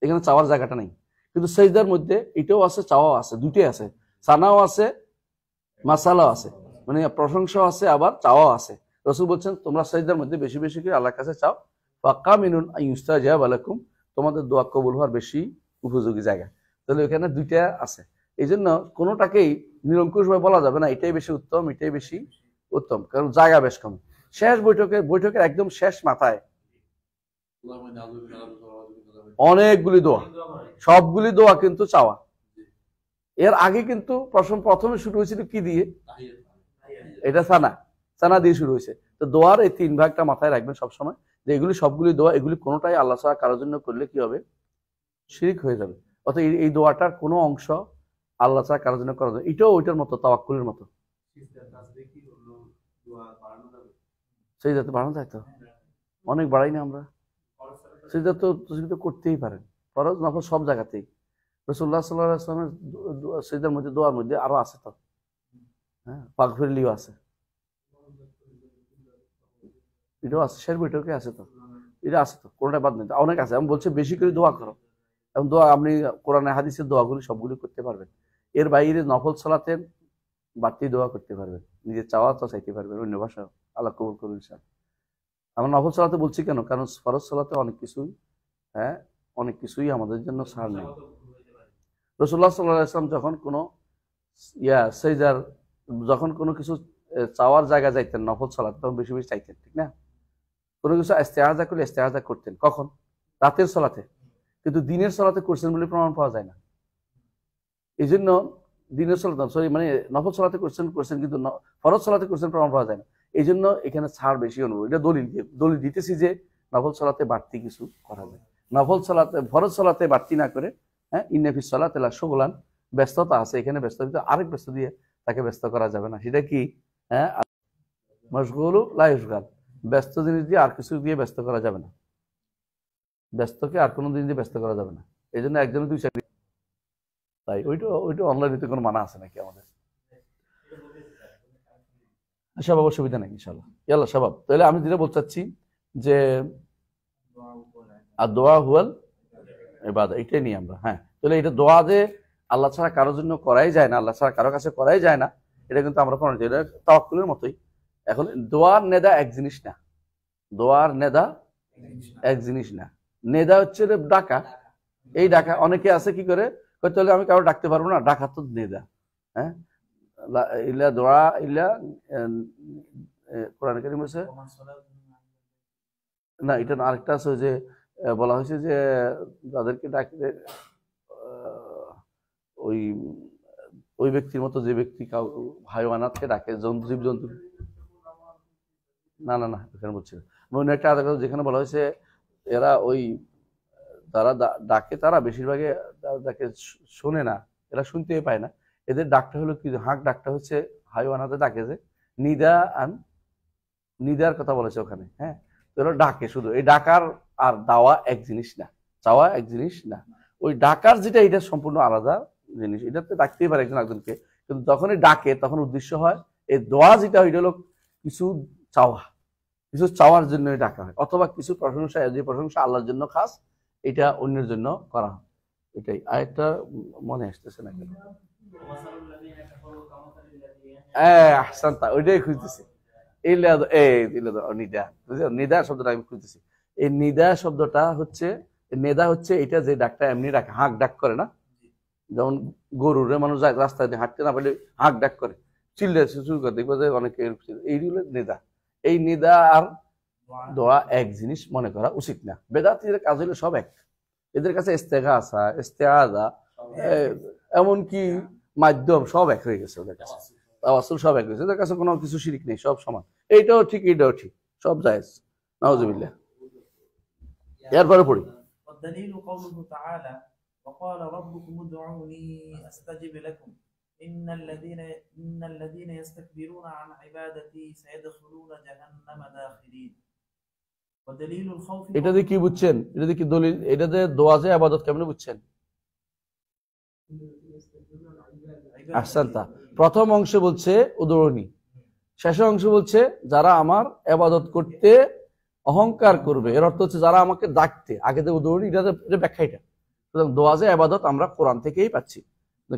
এখানে চাওয়ার জায়গাটা নেই। কিন্তু সেজদার মধ্যে এটাও আছে, চাওয়াও আছে, দুটোই আছে, সানাও আছে, মাসালাও আছে, মানে প্রশংসাও আছে, আবার চাওয়াও আছে। রাসূল বলছেন তোমরা সেজদার মধ্যে বেশি বেশি করে আল্লাহর কাছে চাও, ফাক্কা মিনুন আইয়ুস্তাজাবা লাকুম, তোমাদের দোয়া কবুল হওয়ার বেশি উপযোগী জায়গা। তাহলে এখানে দুইটা আছে, এই জন্য কোনোটাকেই নিরঙ্কুশভাবে বলা যাবে না এটাই বেশি উত্তম, এটাই বেশি উত্তম, কারণ জায়গা বেশ কম। শেষ বৈঠকের একদম শেষ মাথায় অনেকগুলি দোয়া, সবগুলি দোয়া কিন্তু চাওয়া। এর আগে কিন্তু প্রথমে শুরু হয়েছিল কি দিয়ে? এটা সানা দিয়ে শুরু হয়েছে। তো দোয়ার এই 3 ভাগটা মাথায় রাখবেন সবসময়, যে এগুলি সবগুলি দোয়া, এগুলি কোনোটাই আল্লাহ ছাড়া কারোর জন্য করলে কি হবে? শিরক হয়ে যাবে। অর্থাৎ এই দোয়াটার কোনো অংশ আল্লাহ ছাড়া কারোর জন্য করা যাবে, এটাও ওইটার মতো, তাওয়াক্কুলের মতো। সেই যাতে বাড়ানো যায় তো অনেক বাড়াই না আমরা, সেটা তো করতেই পারেন, ফরজ নফল সব জায়গাতেই। রাসূলুল্লাহ সাল্লাল্লাহু আলাইহি ওয়াসাল্লামের সিজদার মধ্যে, দোয়ার মধ্যে আরো আছে তো, হ্যাঁ, পাগফিরলিও আছে, এটাও আছে, শের বইটাকে আছে তো, এটা আছে তো, কোনটা বাদ নেই, অনেক আছে। আমি বলছি বেশি করে দোয়া করো, এবং দোয়া আপনি কোরআনে হাদিসের দোয়াগুলি সবগুলি করতে পারবেন। এর বাইরে নফল সালাতের বাড়তি দোয়া করতে পারবেন, নিজের চাওয়া তো চাইতে পারবেন অন্য ভাষা, আল্লাহ কবুল করুন ইনশাআল্লাহ। আমরা নফল সালাতে বলছি কেন? কারণ ফরজ সালাতে অনেক কিছুই আমাদের জন্য ছাড় নেই। রাসূলুল্লাহ সাল্লাল্লাহু আলাইহি ওয়াসাল্লাম যখন কোনো কিছু চাওয়ার জায়গা যাইতেন নফল সালাত, তখন বেশি বেশি চাইতেন, ঠিক না? কোনো কিছু ইস্তেআজা করলে ইস্তেআজা করতেন কখন? রাতের সালাতে। কিন্তু দিনের সালাতে করছেন বলে প্রমাণ পাওয়া যায় না। এই জন্য দিনের সালাত মানে নফল সালাতে করছেন, কিন্তু ফরজ সালাতে করছেন প্রমাণ পাওয়া যায় না। এই জন্য এখানে ছাড় বেশি অনুভব। এটা দলিল দিতেছি যে নফল সালাতে বাড়তি কিছু করা যায়। ফরজ সালাতে বাড়তি না করে, হ্যাঁ, ইন্নাফিস সালাতি লাশুগলান, ব্যস্ততা আছে এখানে, ব্যস্ততা আরেক ব্যস্ত দিয়ে তাকে ব্যস্ত করা যাবে না। সেটা কি? হ্যাঁ, মাশগুলু লা ইশগাল, ব্যস্ত জিনিস দিয়ে আর কিছু দিয়ে ব্যস্ত করা যাবে না, ব্যস্তকে আর কোনো জিনিস দিয়ে ব্যস্ত করা যাবে না। এই জন্য একজনের 2 চাকরি, তাই ওইটা অনলাইনে কোনো মানা আছে নাকি আমাদের? শাবাব, অসুবিধা নেই ইনশাআল্লাহ। ইয়াল্লাহ শাবাব। তাহলে আমি যেটা বলতে চাচ্ছি যে আর দোয়া হুয়াল ইবাদা, এটাই নিয়ে আমরা। হ্যাঁ, তাহলে এটা দোয়া যে আল্লাহ ছাড়া কারোর জন্য করাই যায় না, আল্লাহ ছাড়া কারোর কাছে করাই যায় না, এটা কিন্তু আমরা কোনো, এটা তাওয়াক্কুলের মতোই। এখন দোয়ার নেদা এক জিনিস না, দোয়ার নেদা এক জিনিস না। নেদা হচ্ছে ডাকা। এই ডাকা অনেকে আছে কি করে, তাহলে আমি কারো ডাকতে পারবো না, ডাকা তো নেদা। হ্যাঁ, ইল্লা দোয়া ইল্লা কোরআন কারীম বলেছে না, এটা আরেকটা আছে যে বলা হয়েছে যে তাদেরকে ডাকতে ওই ওই ব্যক্তির মতো যে ব্যক্তি হাইওয়ানাতকে ডাকে, জীবজন্তু। না না না, এখানে বলছি না। অন্য একটা আলাদা কথা যেখানে বলা হয়েছে এরা ওই তারা ডাকে, তারা বেশিরভাগে ডাকে শোনে না, এরা শুনতেই পায় না। এদের ডাকটা হলো কি, হাঁক ডাকটা হচ্ছে হাইওয়ানাতে ডাকে যে নিদার কথা বলেছে ওখানে। হ্যাঁ, তো এরা ডাকে শুধু। এই ডাকার আর দাওয়া এক জিনিস না, চাওয়া এক জিনিস না। ওই ডাকার যেটা, এটা সম্পূর্ণ আলাদা জিনিস। এটাতে ডাকতেই পারে একজন একজনকে, কিন্তু যখনই ডাকে তখন উদ্দেশ্য হয় এই দোয়া যেটা, ওইটা হলো কিছু চাওয়া, কিছু চাওয়ার জন্য ডাকা হয়, অথবা কিছু প্রশংসা, যে প্রশংসা আল্লাহর জন্য খাস, এটা অন্যের জন্য করা হয়। এটাই। আরেকটা মনে আসতেছে না কেন, আহসানতা, ওইটাই খুঁজতেছি। নিদা শব্দটা আমি খুঁজতেছি। এই নিদা শব্দটা হচ্ছে, নেদা হচ্ছে এটা যে ডাকটা এমনি ডাকে, হাঁক ডাক করে না, যেমন গরুরে মানুষ রাস্তায় দিয়ে হাঁটতে না পারলে হাঁক ডাক করে, চিল্লে শুরু করে, দেখবো যে অনেকে এইগুলো নেদা। এই নিদা আর দোয়া এক জিনিস মনে করা উচিত না। বেদাতীদের কাজ হলো সব এক। এদের কাছে ইস্তেগাসা, ইস্তেআযা, এমনকি মাধ্যম সব এক হয়ে গেছে ওদের কাছে, তাওয়াসুল সব এক হয়েছে ওদের কাছে, কোনো কিছু শিরিক নেই, সব সমান। এইটাও ঠিক, এইটাও ঠিক, সব জায়েজ। নাউযুবিল্লাহ। এরপরে পড়ি। والدليل قوله تعالى وقال ربكم ادعوني استجب لكم ان الذين يستكبرون عن عبادتي سيدخلون جهنم داخرين ودليل الخوف এটা দিয়ে কি বুঝছেন, এটা দিয়ে কি দলিল, এটা দিয়ে দোয়া যে ইবাদত কেমনে বুঝছেন? আহসানতা। প্রথম অংশ বলছে উদরণী, শেষ অংশ বলছে যারা আমার ইবাদত করতে অহংকার করবে, এর অর্থ হচ্ছে যারা আমাকে ডাকতে, আগে যে উদরণী, এটা ব্যাখ্যা। এটা সুতরাং দোয়া যে ইবাদত আমরা কোরআন থেকেই পাচ্ছি।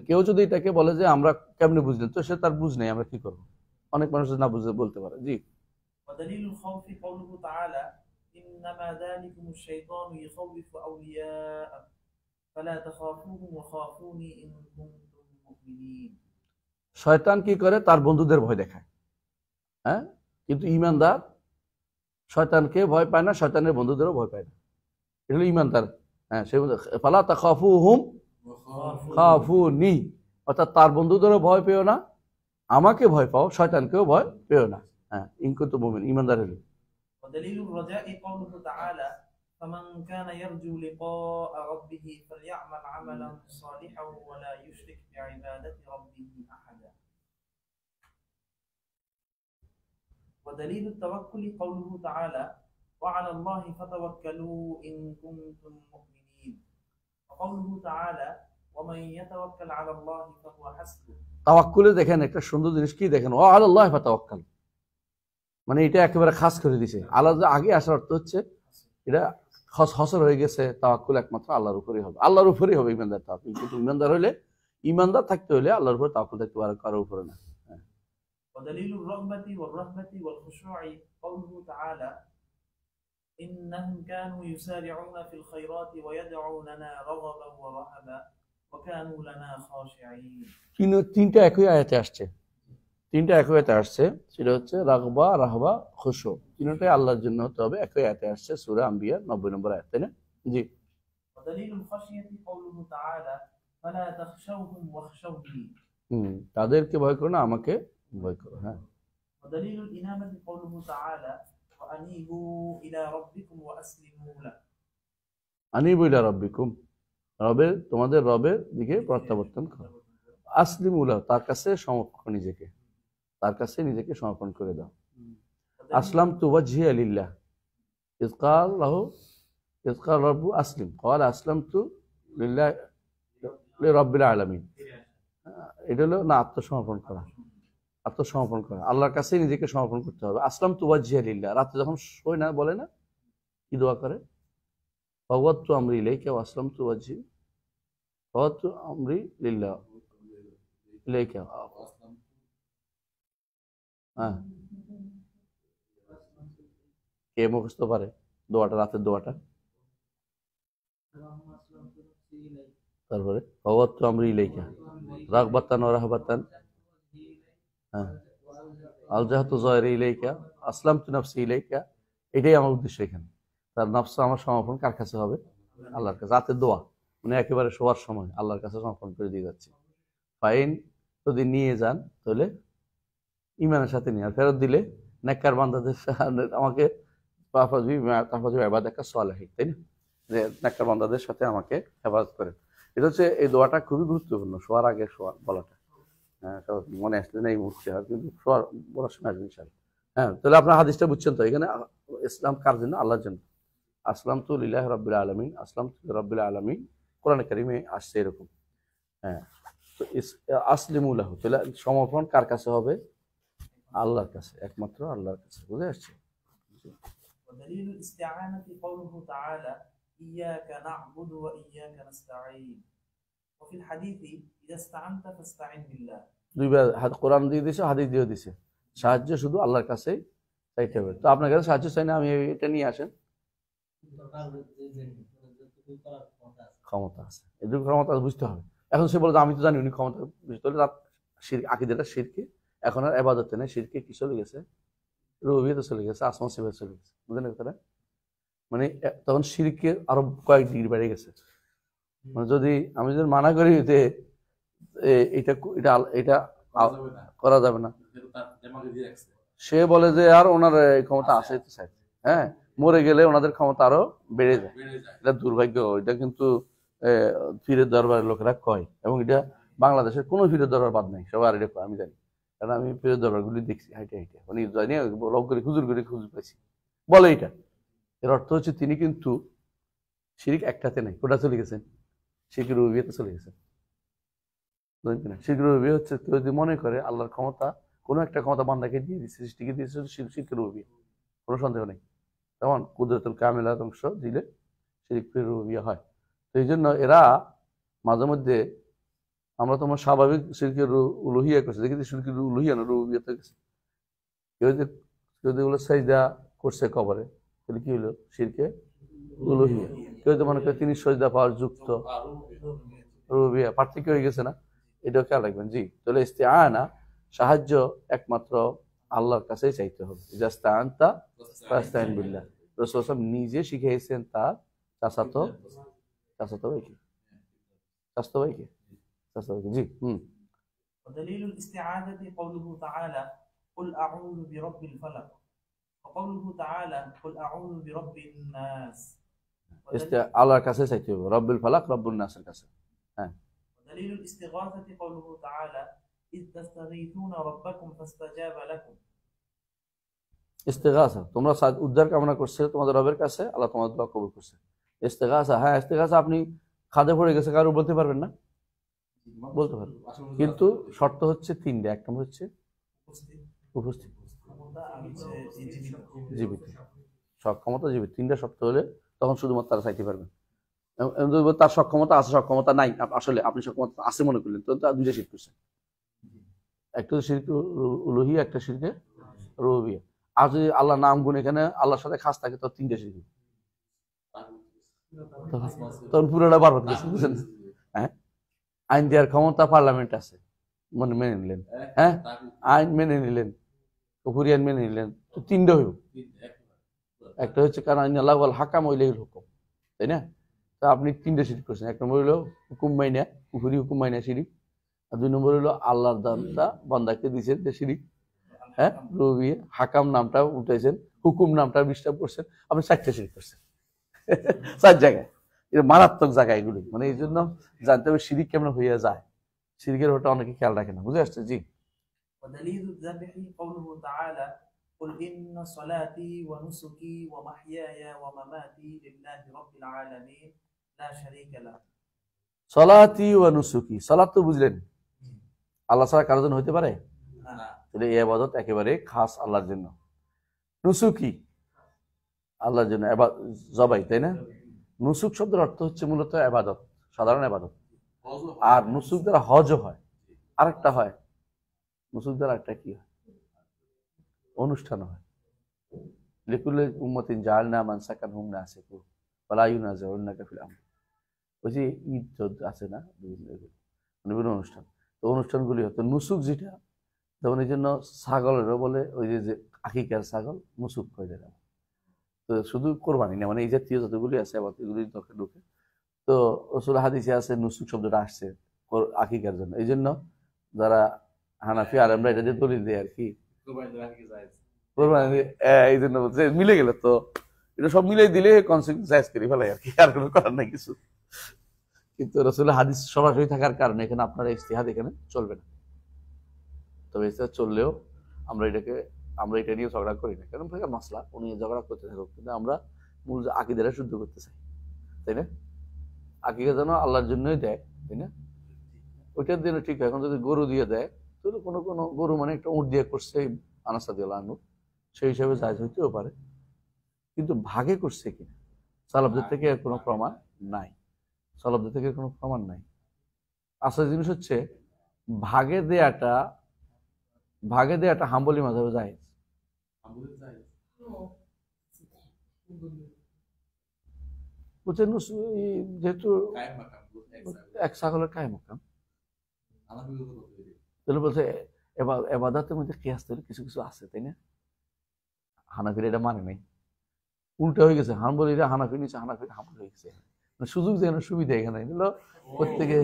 কেউ যদি এটাকে বলে যে আমরা কেমনে বুঝলেন, তো সে তার বুঝ নেই, আমরা কি করবো? অনেক মানুষ না বুঝে বলতে পারে। জি। ودليل الخوف قوله تعالى إنما ذلكم الشيطان يخوف أولياءه فلا تخافوهم وخافوني إن كنتم مؤمنين। শয়তান কি করে? তার বন্ধুদের ভয় দেখায়। হ্যাঁ, কিন্তু ঈমানদার শয়তানকে ভয় পায় না, শয়তানের বন্ধুদেরও ভয় পায় না। এটা হলো ঈমানদার। হ্যাঁ, সে ফালা তাখাফুহুম খাফুনি, অর্থাৎ তার বন্ধুদেরও ভয় পেও না, আমাকে ভয় পাও, শয়তানকেও ভয় পেও না। হ্যাঁ, ইন কুনতুম মুমিন, ঈমানদার হলো। ودليل الرجاء قوله تعالى فمن كان يرجو لقاء ربه فليعمل عملا صالحا ولا يشرك بعبادة ربه أحدا ودليل التوكل قوله تعالى وعلى الله فتوكلوا إن كنتم مؤمنين وقوله تعالى ومن يتوكل على الله فهو حسبه। তাওয়াক্কুলে দেখেন একটা সুন্দর জিনিস কি, দেখেন ওয়া আলাল্লাহি ফাতাওয়াক্কাল, মানে এটা একেবারে খাস করে দিছে। আল্লাহ আগে আসার অর্থ হচ্ছে এটা হসর হয়ে গেছে, তাওয়াক্কুল একমাত্র আল্লাহর উপরেই হবে, আল্লাহর উপরেই হবে ইমানদার তাওয়াক্কুল। কিন্তু ইমানদার হলে, ইমানদার থাকতে হলে আল্লাহর উপরে তাওয়াক্কুল থাকতে পারে, কারোর উপরে না। ودليل الرغبة والرهبة والخشوع قوله تعالى إنهم كانوا يسارعون في الخيرات ويدعوننا رغبا ورهبا وكانوا لنا خاشعين। তিনটা একই আয়াতে আসছে, তিনটা একই আয়াতে আসছে, সেটা হচ্ছে রাগবা, রাহবা, খুশু, তিনটাই আল্লাহর জন্য হতে হবে। একই আয়াতে আসছে সূরা আম্বিয়া 90 নম্বর আয়াত, তাই না? জি। ودليل الخشية قوله تعالى فلا تخشوهم واخشوني। তাদেরকে ভয় করো না, আমাকে ভয় করো। হ্যাঁ। ودليل الإنابة قوله تعالى وأنيبوا إلى ربكم وأسلموا له। আনিবু ইলা রাব্বিকুম, রবের, তোমাদের রবের দিকে প্রত্যাবর্তন করো। আসলিমু লাহু, তার কাছে সমর্পণ, নিজেকে তার কাছে নিজেকে সমর্পণ করে দাও। আসলামতু ওয়াজহিয়া লিল্লাহ ইয ক্বাল লাহু ইয ক্বাল রাব্বু আসলিম ক্বাল আসলামতু লিল্লাহি লিরাব্বিল আলামিন। এটা হলো না আত্মসমর্পণ করা। আত্মসমর্পণ করা, আল্লাহর কাছে নিজেকে সমর্পণ করতে হবে। আসলাম তু ওয়াজহিয়া লিল্লাহ, রাতে যখন শোয় না বলে না, কি দোয়া করে? ফাওয়াদতু আমরি ইলাইকা ওয়া আসলামতু ওয়াজহি, ফাওয়াদতু আমরি লিল্লাহ ইলাইকা। হ্যাঁ, কে মুখস্থ পারে দোয়াটা, রাতের দোয়াটা? তারপরে ফাওয়াদতু আমরি ইলাইকা রাগবাতান ওয়া রাহবাতান, হ্যাঁ, আলজাহতু যায়রি ইলাইকা আসলামতু নাফসি ইলাইকা। এটাই আমার উদ্দেশ্য এখানে। তার নফস আমার সমর্পণ কার কাছে হবে? আল্লাহর কাছে। রাতের দোয়া মানে একেবারে শোয়ার সময় আল্লাহর কাছে সমর্পণ করে দিয়ে যাচ্ছে। ফাইন যদি নিয়ে যান তাহলে ইমানের সাথে নিয়ে, আর ফেরত দিলে নেককার বান্দাদের আমাকে ইবাদা সালেহী, তাই না? যে নেককার বান্দাদের সাথে আমাকে হেফাজত করেন। এটা হচ্ছে এই দোয়াটা খুবই গুরুত্বপূর্ণ, শোয়ার আগে বলাটা। হ্যাঁ, মনে আসলে না এই মুহূর্তে, কিন্তু শোয়ার বলার সময় আসবে ইনশাআল্লাহ। হ্যাঁ, তাহলে আপনার হাদিসটা বুঝছেন তো? এখানে ইসলাম কার জন্য? আল্লাহর জন্য। আসলাম তু লিল্লাহি রাব্বিল আলামিন, আসলাম তু রাব্বিল আলামিন, কোরআনে কারিমে আসছে এরকম। হ্যাঁ, তো আসলিমু লাহু, তাহলে সমর্পণ কার কাছে হবে? আল্লাহর কাছে, একমাত্র আল্লাহর কাছে। বুঝে আসছে? ودليل الاستعانة قوله تعالى إياك نعبد وإياك نستعين وفي الحديث إذا استعنت فاستعن بالله। দুইবার কোরআন দিয়ে দিছে, হাদিস দিয়ে দিছে। সাহায্য শুধু আল্লাহর কাছেই চাইতে হবে। তো আপনার কাছে সাহায্য চাই না, আমি এটা নিয়ে আসেন, ক্ষমতা আছে, এদের ক্ষমতা বুঝতে হবে। এখন সে বলে যে আমি তো জানি উনি ক্ষমতা বুঝতে হলে, তার আকিদাটা শিরকে, এখন আর ইবাদতে নেই, শিরকে কি চলে গেছে? রুবিয়তে চলে গেছে, আসমান সিফাতে চলে গেছে। বুঝলেন কথাটা? মানে তখন শিরকে আরো কয়েক ডিগ্রি বেড়ে গেছে। মানে যদি আমি যদি মানা করি যে এটা এটা এটা করা যাবে না, সে বলে যে আর ওনার ক্ষমতা আছে তো চাই, হ্যাঁ, মরে গেলে ওনাদের ক্ষমতা আরো বেড়ে যায়। এটা দুর্ভাগ্য। এটা কিন্তু পীরের দরবারের লোকেরা কয়, এবং এটা বাংলাদেশের কোনো পীরের দরবার বাদ নাই, সবার এটা কয়, আমি জানি, কারণ আমি পীরের দরবারগুলি দেখছি হাইটে হাইটে, মানে জানি লগ করে খুজুর পাইছি, বলে এটা। এর অর্থ হচ্ছে তিনি কিন্তু শিরিক একটাতে নাই, কোটা চলে গেছেন, শিরকের রুবিয়াতে চলে গেছেন। বুঝলেন কিনা? শিরকের রুবিয়া হচ্ছে কেউ যদি মনে করে আল্লাহর ক্ষমতা, কোনো একটা ক্ষমতা বান্দাকে দিয়ে দিচ্ছে, সৃষ্টিকে দিয়েছে, শিরকের রুবিয়া, কোনো সন্দেহ নেই। তেমন কুদরতুল কামিলাত অংশ দিলে শিরকের রুবিয়া হয়। তো এই জন্য এরা মাঝে মধ্যে, আমরা তোমার স্বাভাবিক শিরকের উলুহিয়া করছে, দেখি শিরকের উলুহিয়া না রুবিয়াতে গেছে। কেউ যদি বলে সাজদা করছে কবরে, তাহলে কি হলো? শিরকে উলুহিয়া। কেউ তো মনে করে তিনি সাজদা পাওয়ার যুক্ত, রুবিয়া, পার্থক্য হয়ে গেছে না? এটাও খেয়াল রাখবেন। জি, তাহলে ইস্তিআনা, সাহায্য একমাত্র আল্লাহর কাছেই চাইতে হবে। ইজাস্তাআনতা ফাস্তাইন বিল্লাহ, রাসূল সাল্লাল্লাহু আলাইহি ওয়াসাল্লাম নিজে শিখিয়েছেন তার চাচাতো ভাইকে। জি, ودليل الاستعاذة قوله تعالى قل أعوذ برب الفلق وقوله تعالى قل أعوذ برب الناس। আল্লাহর কাছে চাইতে হবে, রব্বুল ফালাক রব্বুন নাসের কাছে। হ্যাঁ, ودليل الاستغاثة قوله تعالى إذ تستغيثون ربكم فاستجاب لكم। ইস্তেগাসা, তোমরা উদ্ধার কামনা করছে তোমাদের রবের কাছে, আল্লাহ তোমাদের দোয়া কবুল করছে। ইস্তেগাসা, হ্যাঁ, ইস্তেগাসা আপনি খাদে পড়ে গেছে কারো বলতে পারবেন না, বলতে পারবেন, কিন্তু শর্ত হচ্ছে তিনটে। এক নম্বর হচ্ছে উপস্থিত, জীবিত, সক্ষমতা জীবিত, তিনটা শর্ত হলে তখন শুধুমাত্র তারা চাইতে পারবেন। তার সক্ষমতা আছে, সক্ষমতা নাই, আসলে আপনি সক্ষমতা আছে মনে করলেন, তো তার দুইটা শিরক করছেন, একটা শিরক উলুহিয়া, একটা শিরকে রুবিয়া। আর যদি আল্লাহ নাম গুণ এখানে আল্লাহর সাথে খাস থাকে, তো তিনটা শিরক, তখন পুরোটা বারবার গেছে। বুঝলেন? হ্যাঁ, আইন দেওয়ার ক্ষমতা পার্লামেন্ট আছে, মেনে নিলেন, হ্যাঁ, আইন মেনে নিলেন, উপরি আইন মেনে নিলেন, তো তিনটা হইব। একটা হচ্ছে কারণ আইন আল্লাহ হাকাম ওইলেই হুকুম, তাই না? তা আপনি তিনটা শিরিক করছেন। এক নম্বর হইলো হুকুম মাইনা, উপরি হুকুম মাইনা শিরিক। আর দুই নম্বর হইলো আল্লাহর দানটা বান্দাকে দিয়েছেন যে শিরিক, হ্যাঁ, রবি হাকাম নামটা উঠেছেন, হুকুম নামটা ডিস্টার্ব করছেন, আপনি চারটা শিরিক করছেন, 4 জায়গায়। এটা মারাত্মক জায়গা এগুলি, মানে এই জন্য জানতে হবে শিরিক কেমন হইয়া যায়। শিরিকের ওটা অনেকে খেয়াল রাখে না। বুঝে আসছে? জি। ودليل الذبح قوله تعالى قل إن صلاتي ونسكي ومحياي ومماتي لله رب العالمين لا شريك له। সলাতি ওয়া নুসুকি, সালাত তো বুঝলেন আল্লাহ ছাড়া কারো জন্য হইতে পারে? এটা এই ইবাদত একেবারে খাস আল্লাহর জন্য। নুসুকি আল্লাহর জন্য জবাই, তাই না? নুসুক শব্দের অর্থ হচ্ছে মূলত ইবাদত, সাধারণ ইবাদত। আর নুসুক দ্বারা হজও হয়, আরেকটা হয় নুসুক দ্বারা একটা কি হয়, অনুষ্ঠান হয়। লিকুল্লি উম্মাতিন জাআলনা মানসাকান হুম নাসিকু ওয়ালা ইউনাজিউনাকা ফিল আমর। ওই যে ঈদ আছে না, বিভিন্ন অনুষ্ঠান, তো অনুষ্ঠানগুলি হতো নুসুক, যেটা যেমন এই জন্য ছাগলেরও বলে ওই যে আকিকার ছাগল নুসুক হয়ে যায়। তো শুধু কোরবানি না, মানে এই জাতীয় যতগুলি আছে আবার এগুলি ঢুকে। তো রাসূল হাদিসে আছে নুসুক শব্দটা আসছে আকিকার জন্য। এই জন্য যারা হানাফি আর আমরা এটা যে দলিল দেয় আর কি, কোরবানি এই জন্য বলছে মিলে গেল, তো এটা সব মিলে দিলে কনসিকুয়েন্স জায়েজ করে ফেলাই আর কি, আর কোনো করার নাই কিছু। কিন্তু রাসূলের হাদিস সরাসরি থাকার কারণে এখানে আপনার ইজতিহাদ এখানে চলবে না। তবে ইজতিহাদ চললেও আমরা এটা নিয়ে ঝগড়া করি না, কারণ ভাই মাসলা উনি ঝগড়া করতে থাকুক, কিন্তু আমরা মূল আকীদাটা শুদ্ধ করতে চাই, তাই না? আকীদা যেন আল্লাহর জন্যই দেয়, তাই না? ওইটার দিনে ঠিক হয়। এখন যদি গরু দিয়ে দেয়, তাহলে কোনো গরু মানে একটা উট দিয়ে করছে আনাস রাদিয়াল্লাহু আনহু, সেই হিসাবে জায়েজ হইতেও পারে। কিন্তু ভাগে করছে কিনা সালাফদের থেকে এর কোনো প্রমাণ নাই, সালাফদের থেকে কোনো প্রমাণ নাই। আসল জিনিস হচ্ছে ভাগে দেয়াটা হাম্বলি মাযহাবে জায়েজ। বুঝছেন, যেহেতু এক ছাগলের কায়েম মাকাম, তাহলে বলছে ইবাদতের মধ্যে কিয়াস কিছু কিছু আছে, তাই না? হানাফিরা এটা মানে নাই, উল্টা হয়ে গেছে। হাম্বলিরা হানাফি নিচে, হানাফিরা হাম্বলি হয়ে গেছে। সুযোগ যেন সুবিধা এখানে হলো প্রত্যেকে।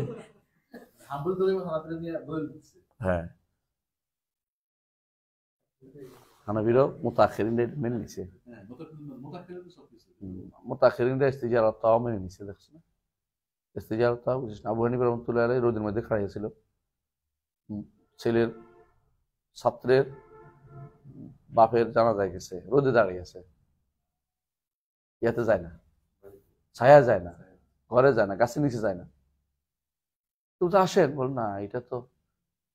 হ্যাঁ, হানাফিরাও মুতাআখিরিনদের মেনে নিছে, মুতাআখিরিনরা ইস্তিজারাত তাও মেনে নিছে। দেখছ না, ইস্তিজারাত তাও বুঝিস না? আবু হানিফা রাহমাতুল্লাহি আলাইহি রোদের মধ্যে খাড়া ছিল, ছেলের ছাত্রের বাপের জানাজায় গেছে, রোদে দাঁড়িয়ে আছে, ইয়াতে যায় না, ছায়া যায় না, ঘরে যায় না, গাছের নিচে যায় না। তো আসেন, বল না এটা তো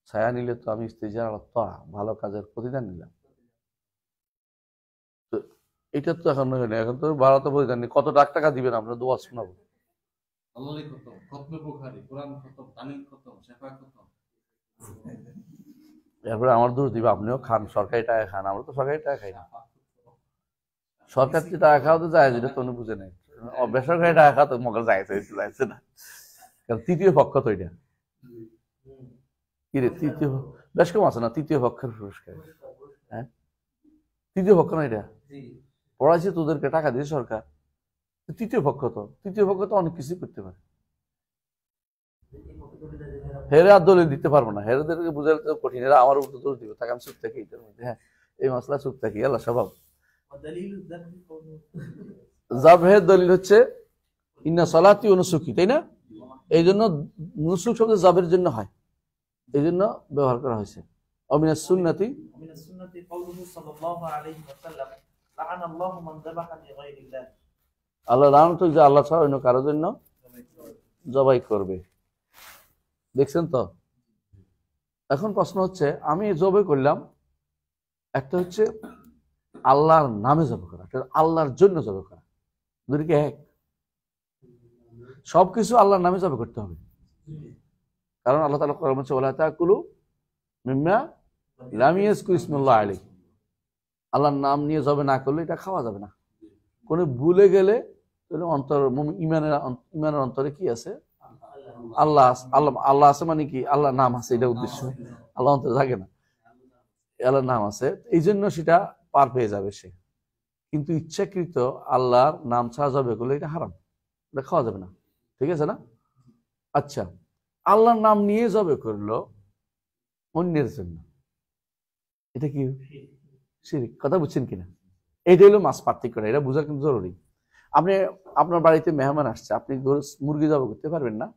ছায়া নিলে তো আমি ইস্তিজারাত তাও ভালো কাজের প্রতিদান নিলাম। তো এটা তো এখন হয় না, এখন তো ভালো তো প্রতিদান নেই। কত লাখ টাকা দিবেন, আমরা দোয়া শোনাবো। এরপরে আমার দোষ দিবে, আপনিও খান, সরকারি টাকা খান। আমরা তো সরকারি টাকা খাই না, সরকার যে টাকা খাওয়া তো যায়, যেটা তো উনি বুঝে নেই। বেসরকারি টাকা খাওয়া তো মগল যাইছে না, কারণ তৃতীয় পক্ষ তো এটা কি রে, তৃতীয় বেশ কম আছে না, তৃতীয় পক্ষের পুরস্কার। হ্যাঁ, তৃতীয় পক্ষ না এটা, পড়াইছে তোদেরকে টাকা দিয়েছে সরকার, তৃতীয় পক্ষ তো অনেক কিছু করতে পারে। হেরে আর দলিল দিতে পারবো না, হেরেদেরকে বুঝাতে কঠিন, এরা আমার উপর দোষ দিবে, তাকে আমি চুপ থাকি এটার মধ্যে। হ্যাঁ, এই মশলা চুপ থাকি, আল্লাহ স্বভাব। জাবহের দলিল হচ্ছে ইন্না সালাতি ওয়া নুসুকি, তাই না? এই জন্য নুসুক শব্দ জাবের জন্য হয়, এই জন্য ব্যবহার করা হয়েছে। অমিনাস সুন্নতি কওলুহু সাল্লাল্লাহু আলাইহি ওয়াসাল্লাম লাআনাল্লাহু মান যাবাহা লিগায়রিল্লাহ। আল্লাহ লানত, যে আল্লাহ ছাড়া অন্য কারোর জন্য জবাই করবে। দেখছেন তো? এখন প্রশ্ন হচ্ছে, আমি জবাই করলাম, একটা হচ্ছে আল্লাহর নামে জবাই করা, একটা আল্লাহর জন্য জবাই করা, দুটোকে এক? সবকিছু আল্লাহর নামে জবাই করতে হবে, কারণ আল্লাহ তাআলা কোরআনে বলেছে ওয়ালা তাকুলু মিম্মা লাম ইয়াজকুর ইসমুল্লাহ আলাইহি। আল্লাহর নাম নিয়ে জবাই না করলে এটা খাওয়া যাবে না। কোনো ভুলে গেলে তাহলে ইমানের অন্তরে কি আছে? আল্লাহ আছে, মানে কি আল্লাহ নাম আছে, এটা উদ্দেশ্য। আল্লাহ অন্তরে থাকে না, আল্লাহর নাম আছে, এই জন্য সেটা পার পেয়ে যাবে সে। কিন্তু ইচ্ছাকৃত আল্লাহর নাম ছাড়া জবাই করলে এটা হারাম, এটা খাওয়া যাবে না। ঠিক আছে না? আচ্ছা, আল্লাহর নাম নিয়ে জবাই করলো অন্যের জন্য, এটা কি শিরক? কথা বুঝছেন কিনা? এইটা হলো মাছ পার্থক্য, এটা বোঝা কিন্তু জরুরি। আপনি আপনার বাড়িতে মেহমান আসছে, আপনি মুরগি জবাই করতে পারবেন না?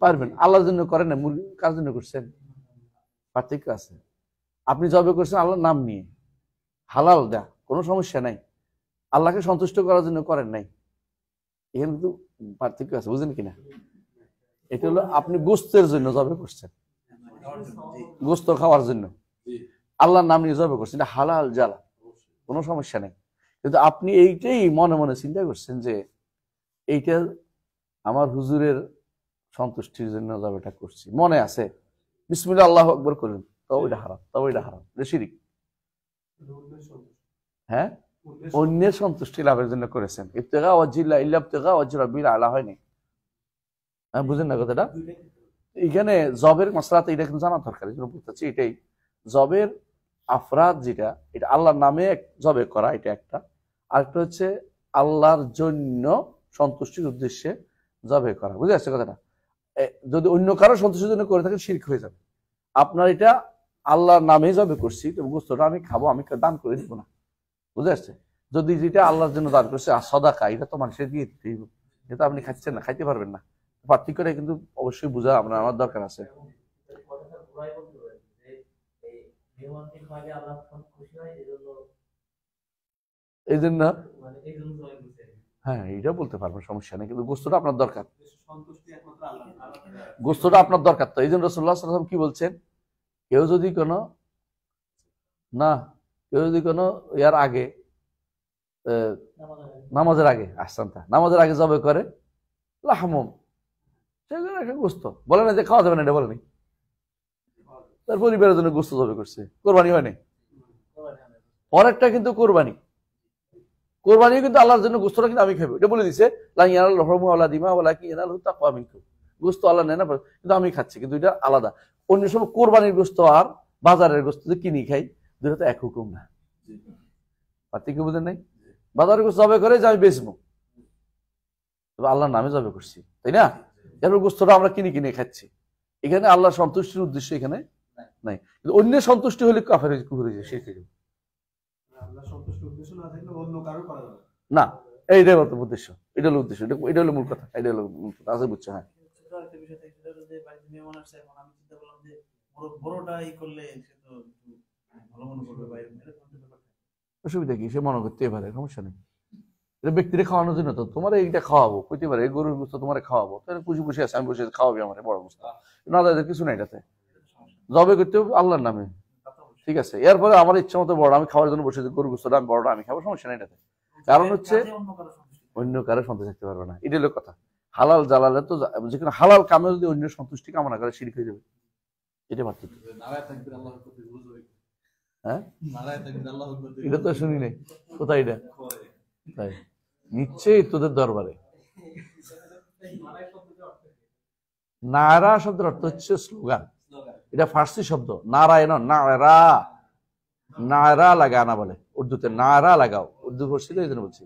পারবেন। আল্লাহর জন্য করেন না, মুরগি কার জন্য করছেন? পার্থক্য আছে। আপনি জবাই করছেন আল্লাহর নাম নিয়ে, হালাল দা, কোনো সমস্যা নাই, আল্লাহকে সন্তুষ্ট করার জন্য করেন নাই, এখানে কিন্তু পার্থক্য আছে, বুঝেন কিনা? এটা হলো আপনি গোস্তের জন্য জবাই করছেন, গোস্ত খাওয়ার জন্য। আল্লাহর নাম নিয়ে জবে করছেন, এটা হালাল জালা, কোনো সমস্যা নেই। কিন্তু আপনি এইটাই মনে মনে চিন্তা করছেন যে এইটা আমার হুজুরের সন্তুষ্টির জন্য জবেটা করছি, মনে আছে, বিসমিল্লাহ আল্লাহু আকবার করলেন, তবে এটা হারাম, তবে এটা হারাম, এটা শিরিক। হ্যাঁ, অন্যের সন্তুষ্টি লাভের জন্য করেছেন, ইবতিগা ওয়াজহিল্লাহ ইল্লা ইবতিগা ওয়াজহি রাব্বিল আলা হয়নি। হ্যাঁ, বুঝেন না কথাটা? এখানে জবের মাসলাতে এটা কিন্তু জানা দরকার, এই জন্য বলতেছি। এটাই জবের আফরাদ, যেটা এটা আল্লাহর নামে জবে করা, এটা একটা। আরেকটা হচ্ছে আল্লাহর জন্য সন্তুষ্টির উদ্দেশ্যে জবে করা। বুঝে আসছে কথাটা? যদি অন্য কারো সন্তুষ্টির জন্য করে থাকেন, শিরক হয়ে যাবে। আপনার এটা আল্লাহর নামে জবে করছি, তো গোস্তটা আমি খাবো, আমি দান করে দিব না। বুঝে আসছে? যদি যেটা আল্লাহর জন্য দান করছে সাদাকা, এটা তো মানুষের দিয়ে দিতে হইব, এটা আপনি খাচ্ছেন না, খাইতে পারবেন না। পার্থক্যটা কিন্তু অবশ্যই বোঝা আমার দরকার আছে। এই জন্য হ্যাঁ, এটা বলতে পারবেন, সমস্যা নেই, কিন্তু গোস্তটা আপনার দরকার, গোস্তটা আপনার দরকার। তো এই জন্য রাসূলুল্লাহ সাল্লাল্লাহু আলাইহি ওয়াসাল্লাম কি বলছেন, কেউ যদি কোনো ইয়ার আগে, নামাজের আগে, নামাজের আগে জবে করে লাহমুম, সেগুলো একটা গোস্ত, বলে না যে খাওয়া যাবে না, এটা বলেনি। তার পরিবারের জন্য গোস্ত জবে করছে, কোরবানি হয়নি। পরেরটা কিন্তু কোরবানি, কোরবানিও কিন্তু আল্লাহর জন্য, গোস্তটা কিন্তু আমি খাবো, এটা বলে দিছে লা ইয়ানালু লাহমু ওয়ালা দিমাউ ওয়ালাকিন ইয়ানালুহু তাকওয়া মিনকুম। গোস্ত আল্লাহ নেয় না, কিন্তু আমি খাচ্ছি, কিন্তু এটা আলাদা। অন্য সব কোরবানির গোস্ত আর বাজারের গোস্ত যে কিনি খাই, দুটো তো এক হুকুম না। পার্থক্য বুঝেন নাই? বাজারের গোস্ত জবে করে যে আমি বেচবো, তবে আল্লাহর নামে জবে করছি, তাই না? এর গোস্তটা আমরা কিনে কিনে খাচ্ছি, এখানে আল্লাহর সন্তুষ্টির উদ্দেশ্য এখানে নাই। কিন্তু অন্যের সন্তুষ্টি হলে কাফের কুফর হয়ে যায়, শিরক হয়ে যাবে। না, এইটাই হলো উদ্দেশ্য, এটা হলো উদ্দেশ্য, এটা হলো মূল কথা, এটা হলো মূল কথা। আচ্ছা, বুঝছো? হ্যাঁ, অসুবিধা কি? সে মনে করতে পারে, সমস্যা নেই। এটা ব্যক্তিরে খাওয়ানোর জন্য তো, তোমার এইটা খাওয়াবো, কইতে পারে এই গরুর গোস্ত তোমার খাওয়াবো, তাহলে খুশি খুশি আছে, আমি বসে খাওয়াবি আমার বড় গোস্ত, না তাদের কিছু নাই এটাতে। জবে করতে হবে আল্লাহর নামে, ঠিক আছে। এরপরে আমার ইচ্ছা মতো বড় আমি খাওয়ার জন্য বসে গরু গোস্তটা আমি বড়টা আমি খাবো, সমস্যা নেই এটাতে। কারণ হচ্ছে অন্য কারো সন্তুষ্টি থাকতে পারবে না, এটা হলো কথা। হালাল জালালে তো যেখানে হালাল কামে যদি অন্য সন্তুষ্টি কামনা করে, শিরক হয়ে যাবে, এটা পার্থক্য। হ্যাঁ, এটা তো শুনি নাই, কোথায় এটা? তাই নিশ্চয়ই তোদের দরবারে। নারা শব্দের অর্থ হচ্ছে স্লোগান, এটা ফার্সি শব্দ। নারায়ণ, নারা, নারা লাগানা বলে উর্দুতে, নারা লাগাও, উর্দু পড়ছি তো এই জন্য বলছি।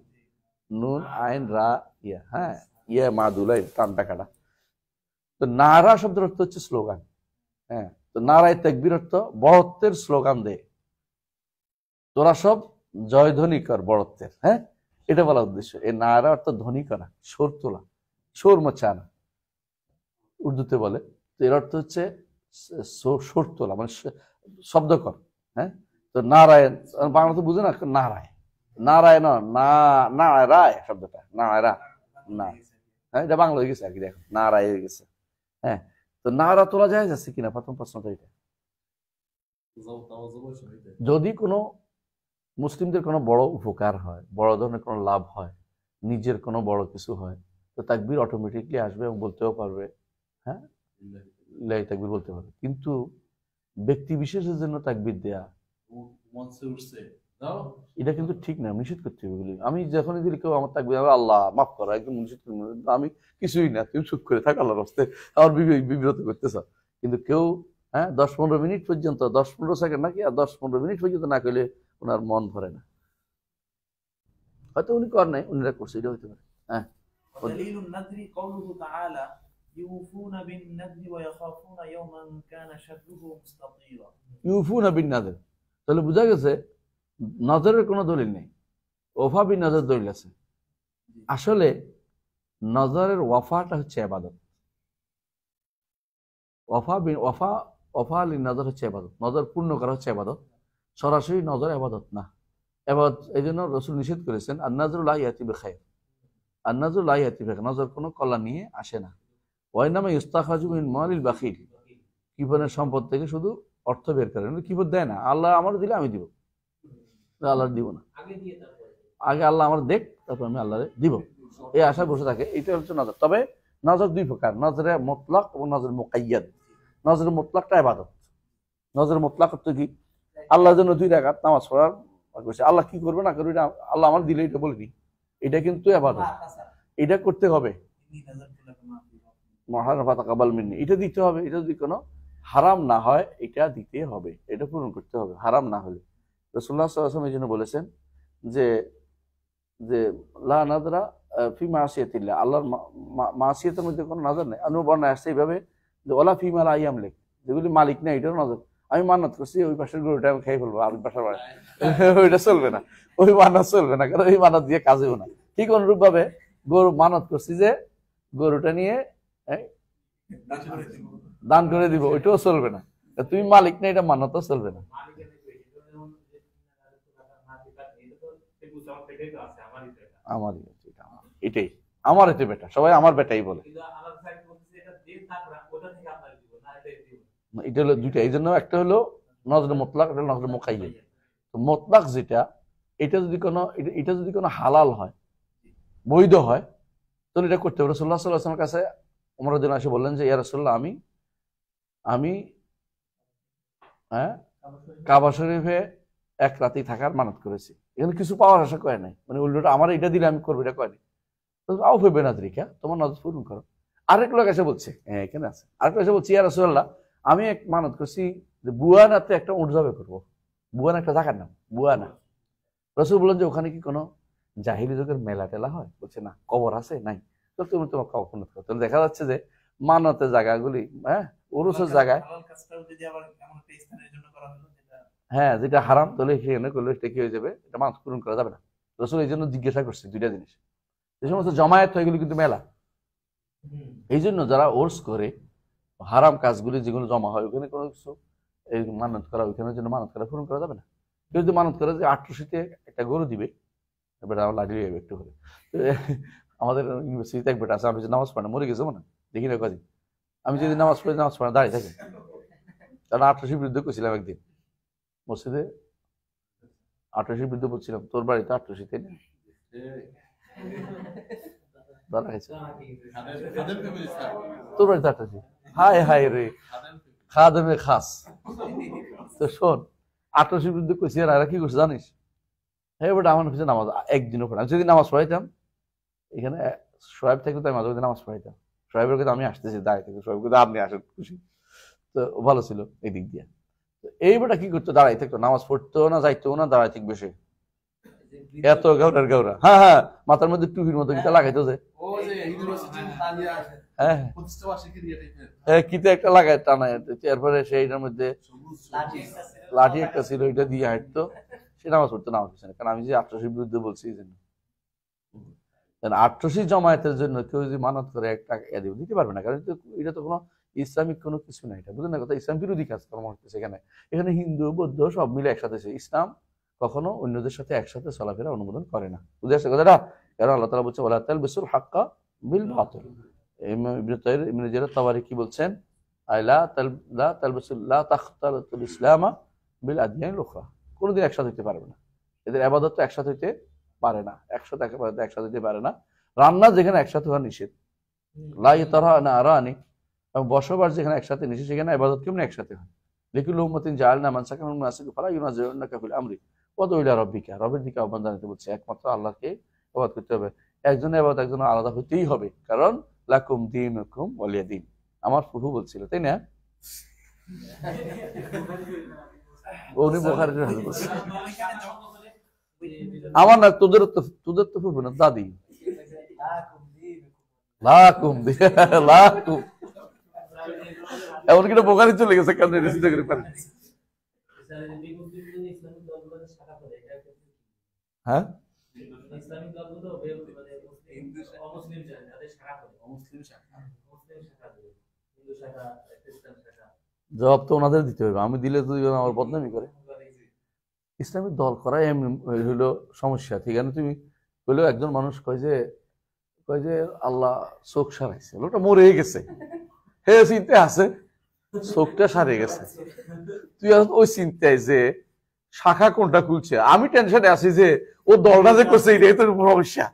নুন আইন রা ইয়া, হ্যাঁ, ইয়া মাদুলাই টান টাকাটা। তো নারা শব্দের অর্থ হচ্ছে স্লোগান। হ্যাঁ, তো নারায় তাকবীর অর্থ বড়ত্বের স্লোগান দে, তোরা সব জয়ধ্বনি কর বড়ত্বের। হ্যাঁ, এটা বলা উদ্দেশ্য। এই নারা অর্থ ধ্বনি করা, সোর তোলা, সোর মচানা উর্দুতে বলে। তো এর অর্থ হচ্ছে সোর তোলা, মানে শব্দ কর। হ্যাঁ, তো নারায়ণ বাংলা তো বুঝে না, নারায়, নারায়ণ না, নারায় শব্দটা নারা না, হ্যাঁ, এটা বাংলা হয়ে গেছে আর কি, দেখো নারায় হয়ে গেছে। হ্যাঁ, তো নারা তোলা যায় যাচ্ছে কিনা, প্রথম প্রশ্নটা এটা। যদি কোনো মুসলিমদের কোনো বড় উপকার হয়, বড় ধরনের কোনো লাভ হয়, নিজের কোনো বড় কিছু হয়, তো তাকবীর অটোমেটিকলি আসবে এবং বলতেও পারবে। হ্যাঁ, লিল্লাহি তাকবীর বলতে পারবে। কিন্তু ব্যক্তি বিশেষের জন্য তাকবীর দেয়া, এটা কিন্তু ঠিক না, নিষেধ করতে হবে এগুলি। আমি যখনই দিলি কেউ আমার তাকবীর, আল্লাহ মাফ করো, একদম নিষেধ করবো, আমি কিছুই না, তুমি চুপ করে থাক, আল্লাহর রাস্তায় আমার বিব্রত করতেছ। কিন্তু কেউ 10-15 মিনিট পর্যন্ত, 10-15 সেকেন্ড নাকি, আর 10-15 মিনিট পর্যন্ত না করলে ওনার মন ভরে না। হয়তো উনি কর নাই, উনিরা করছে, এটা হইতে পারে। হ্যাঁ, ইউফুনা বিন নাযর, তাহলে বোঝা গেছে নজরের কোনো দলিল নেই, ওফা বিন নজর দলিল আছে। আসলে নজরের ওয়াফাটা হচ্ছে ইবাদত। ওফা লিন নজর হচ্ছে ইবাদত, নজর পূর্ণ করা হচ্ছে ইবাদত। সরাসরি নজর ইবাদত না। এবার এই জন্য রাসূল নিষেধ করেছেন, আন-নাযরু লা ইয়াতি বিখাইর, আন-নাযরু লা ইয়াতি বিখাইর, নজর কোনো কল্যাণ নিয়ে আসে না। ওয়া ইন্নামা ইস্তাখরাজু মিন মালিল বাখিল, কৃপণের সম্পদ থেকে শুধু অর্থ বের করেন, কিবোর্ড দেয় না, আল্লাহ আমার দিলে আমি দিব, আল্লাহ দিব না, আগে আল্লাহ আমার দেখ তারপর আমি আল্লাহ দিব, এই আশায় বসে থাকে। এটা হচ্ছে নজর। তবে নজর দুই প্রকার, নজরে মুতলাক এবং নজর মুকাইয়াদ। নজর মুতলাকটা ইবাদত। নজর মুতলাক হচ্ছে কি, আল্লাহর জন্য 2 রাকাত নামাজ পড়ার বলছে, আল্লাহ কি করবে না করবে, আল্লাহ আমার দিলে এটা বলিনি, এটা কিন্তু ইবাদত, এটা করতে হবে, মহারাফা তাকাব্বাল মিন্নি, এটা দিতে হবে। এটা যদি কোনো হারাম না হয় এটা দিতে হবে, এটা পূরণ করতে হবে, হারাম না হলে। রাসূলুল্লাহ সাল্লাল্লাহু আলাইহি ওয়াসাল্লাম এই জন্য বলেছেন যে যে লা নাযরা ফি মাসিয়াতিল্লাহ, আল্লাহর মাসিয়াতের মধ্যে কোনো নজর নেই। বর্ণনায় আসছে এইভাবে যে ওয়ালা ফি মা লা ইয়ামলিক, যেগুলি মালিক না এটাও নজর। আমি মান্নাত করছি ওই পাশের গরুটা আমি খেয়ে ফেলবো, আর পাশের বাড়ি ওইটা চলবে না, ওই মান্নাত চলবে না, কারণ ওই মান্নাত দিয়ে কাজেও না। ঠিক অনুরূপ ভাবে গরু মানত করছি যে গরুটা নিয়ে দান করে দিব, ওইটাও চলবে না, তুমি মালিক না, এটা মান্নাতও চলবে না। আমারই এটাই, আমার এতে বেটা, সবাই আমার বেটাই বলে। এটা হলো দুইটা, এই জন্য একটা হলো নজরে মুতলাক, একটা নজরে মুকাইয়াদ। তো মুতলাক যেটা, এটা যদি কোনো হালাল হয়, বৈধ হয়, তাহলে এটা করতে হবে। রাসূলুল্লাহ সাল্লাল্লাহু আলাইহি ওয়াসাল্লামের কাছে ওমর রাদিয়াল্লাহু আনহু এসে বললেন যে ইয়া রাসূলুল্লাহ, আমি কাবা শরীফে 1 রাতেই থাকার মানত করেছি, এখানে কিছু পাওয়ার আশা করে নাই, মানে উল্টোটা আমার এটা দিলে আমি করবো, এটা করেনি। আও হইবে না তরিকা, তোমার নজর পূরণ করো। আরেক লোক এসে বলছে, হ্যাঁ এখানে আছে, আরেক লোক এসে বলছে ইয়া রাসূলুল্লাহ, আমি এক মানত করছি যে বুয়ানাতে একটা উট জবে করবো। বুয়ানা একটা জায়গার নাম, বুয়ানা। রাসূল বললেন যে ওখানে কি কোনো জাহিলি যুগের মেলা টেলা হয়? বলছে না। কবর আছে? নাই। তো তুমি তোমার কাউকে করো। তাহলে দেখা যাচ্ছে যে মানতের জায়গাগুলি, উরুসের জায়গায়, হ্যাঁ যেটা হারাম, তাহলে সেখানে করলে সেটা কি হয়ে যাবে, এটা মানত পূরণ করা যাবে না। রাসূল এই জন্য জিজ্ঞাসা করছে 2টা জিনিস। যে সমস্ত জমায়েত হয় এগুলি কিন্তু মেলা, এই জন্য যারা ওর্স করে হারাম কাজগুলি যেগুলো জমা হয় ওখানে কোনো কিছু এই মানত করা, ওইখানের জন্য মানত করা পূরণ করা যাবে না। কেউ যদি মানত করে যে 800-তে একটা গরু দিবে, এবার আমার লাগিয়ে যাবে একটু করে। আমাদের ইউনিভার্সিটিতে এক বেটা আছে, আমি যে নামাজ পড়ে না, মরে গেছে মনে দেখি না কাজে, আমি যদি নামাজ পড়ে দাঁড়িয়ে থাকে, কারণ 800 বিরুদ্ধে করছিলাম একদিন মসজিদে, 800 বিরুদ্ধে বলছিলাম, তোর বাড়িতে 800 তাই না, তোর বাড়িতে 800, হায় হায় রে খাদেমে খাস। তো শোন, 800 বিরুদ্ধে কইছি, আর কি করছে জানিস, হ্যাঁ বেটা আমার পিছনে নামাজ একদিনও পড়ে, আমি যদি নামাজ পড়াইতাম এখানে সোহেব থাকলে তো আমি মাঝে মাঝে নামাজ পড়াইতাম, সোহেবের কথা আমি আসতেছি দাঁড়িয়ে থেকে, সোহেব কথা আপনি আসেন খুশি, তো ভালো ছিল এই দিক দিয়ে। তো এই বেটা কি করতো, দাঁড়াই থাকতো, নামাজ পড়তো না, যাইতো না, দাঁড়াই থাকবে সে, এত গাউরা, হ্যাঁ হ্যাঁ, মাথার মধ্যে টুপির মতো কিটা লাগাইতো যে, হ্যাঁ কিতে একটা লাগাই টানায়, এরপরে সেইটার মধ্যে লাঠি একটা ছিল, ওইটা দিয়ে হাঁটতো, সে নামাজ পড়তো না আমার পিছনে। কারণ আমি যে 800 বিরুদ্ধে বলছি এই জন্য, 800 জমায়েতের জন্য কেউ যদি মানত করে একটা দিতে পারবে না, কারণ এটা তো কোনো ইসলামিক কোনো কিছু না, এটা বুঝলেন না কথা, ইসলাম বিরোধী কাজকর্ম হচ্ছে সেখানে। এখানে হিন্দু বৌদ্ধ সব মিলে একসাথে, ইসলাম কখনো অন্যদের সাথে একসাথে চলাফেরা অনুমোদন করে না, বুঝে আসছে কথাটা। কারণ আল্লাহ তাআলা বলছে ওয়ালা তালবিসুল হাক্কা বিল বাতিল। ইবনে জারীর তাবারি কি বলছেন, লা তালবিসুল লা তাখতালুল ইসলামা বিল আদিয়ানিল উখরা, কোনোদিন একসাথে হইতে পারবে না, এদের ইবাদত তো একসাথে হইতে পারে না, একসাথে হইতে পারে না। রান্না যেখানে একসাথে হওয়া নিষেধ, লা ইয়াতারানা আরানি, এবং বসবাস যেখানে একসাথে নিষেধ, সেখানে ইবাদত কেমন একসাথে হয়। লিকুল্লি উম্মাতিন জাআলনা মানসাকাহুম মুনাসিক ফালা ইউনাজিউনাকা ফিল আমরি ওয়া ইলা রাব্বিকা, রবের দিকে আহ্বান জানাতে বলছে, একমাত্র আল্লাহকে ইবাদত করতে হবে, একজনের ইবাদত একজনের আলাদা হইতেই হবে, কারণ লাকুম দীনুকুম ওয়ালিয়া দীন, আমার ফুফু বলছিল তাই না, উনি বুখারীর হাদিস বলছে, আমার না, তোদের তো ফুফু না, দাদি, লাকুম লাকুম, এমনকি বুখারী চলে গেছে, কেন রিসিভ করে পারে, হ্যাঁ জবাব তো ওনাদের দিতে হবে, আমি দিলে তো আমার বদনামি করে। ইসলামিক দল করা এমনি হইলো সমস্যা, ঠিক আছে, তুমি হইলো একজন মানুষ কয় যে আল্লাহ চোখ সারাইছে, লোকটা মরে গেছে, হে চিন্তে আছে, চোখটা সারে গেছে। তুই এখন ওই চিন্তায় যে শাখা কোনটা খুলছে, আমি টেনশনে আছি যে ও দলটা যে করছে এটাই তোর সমস্যা।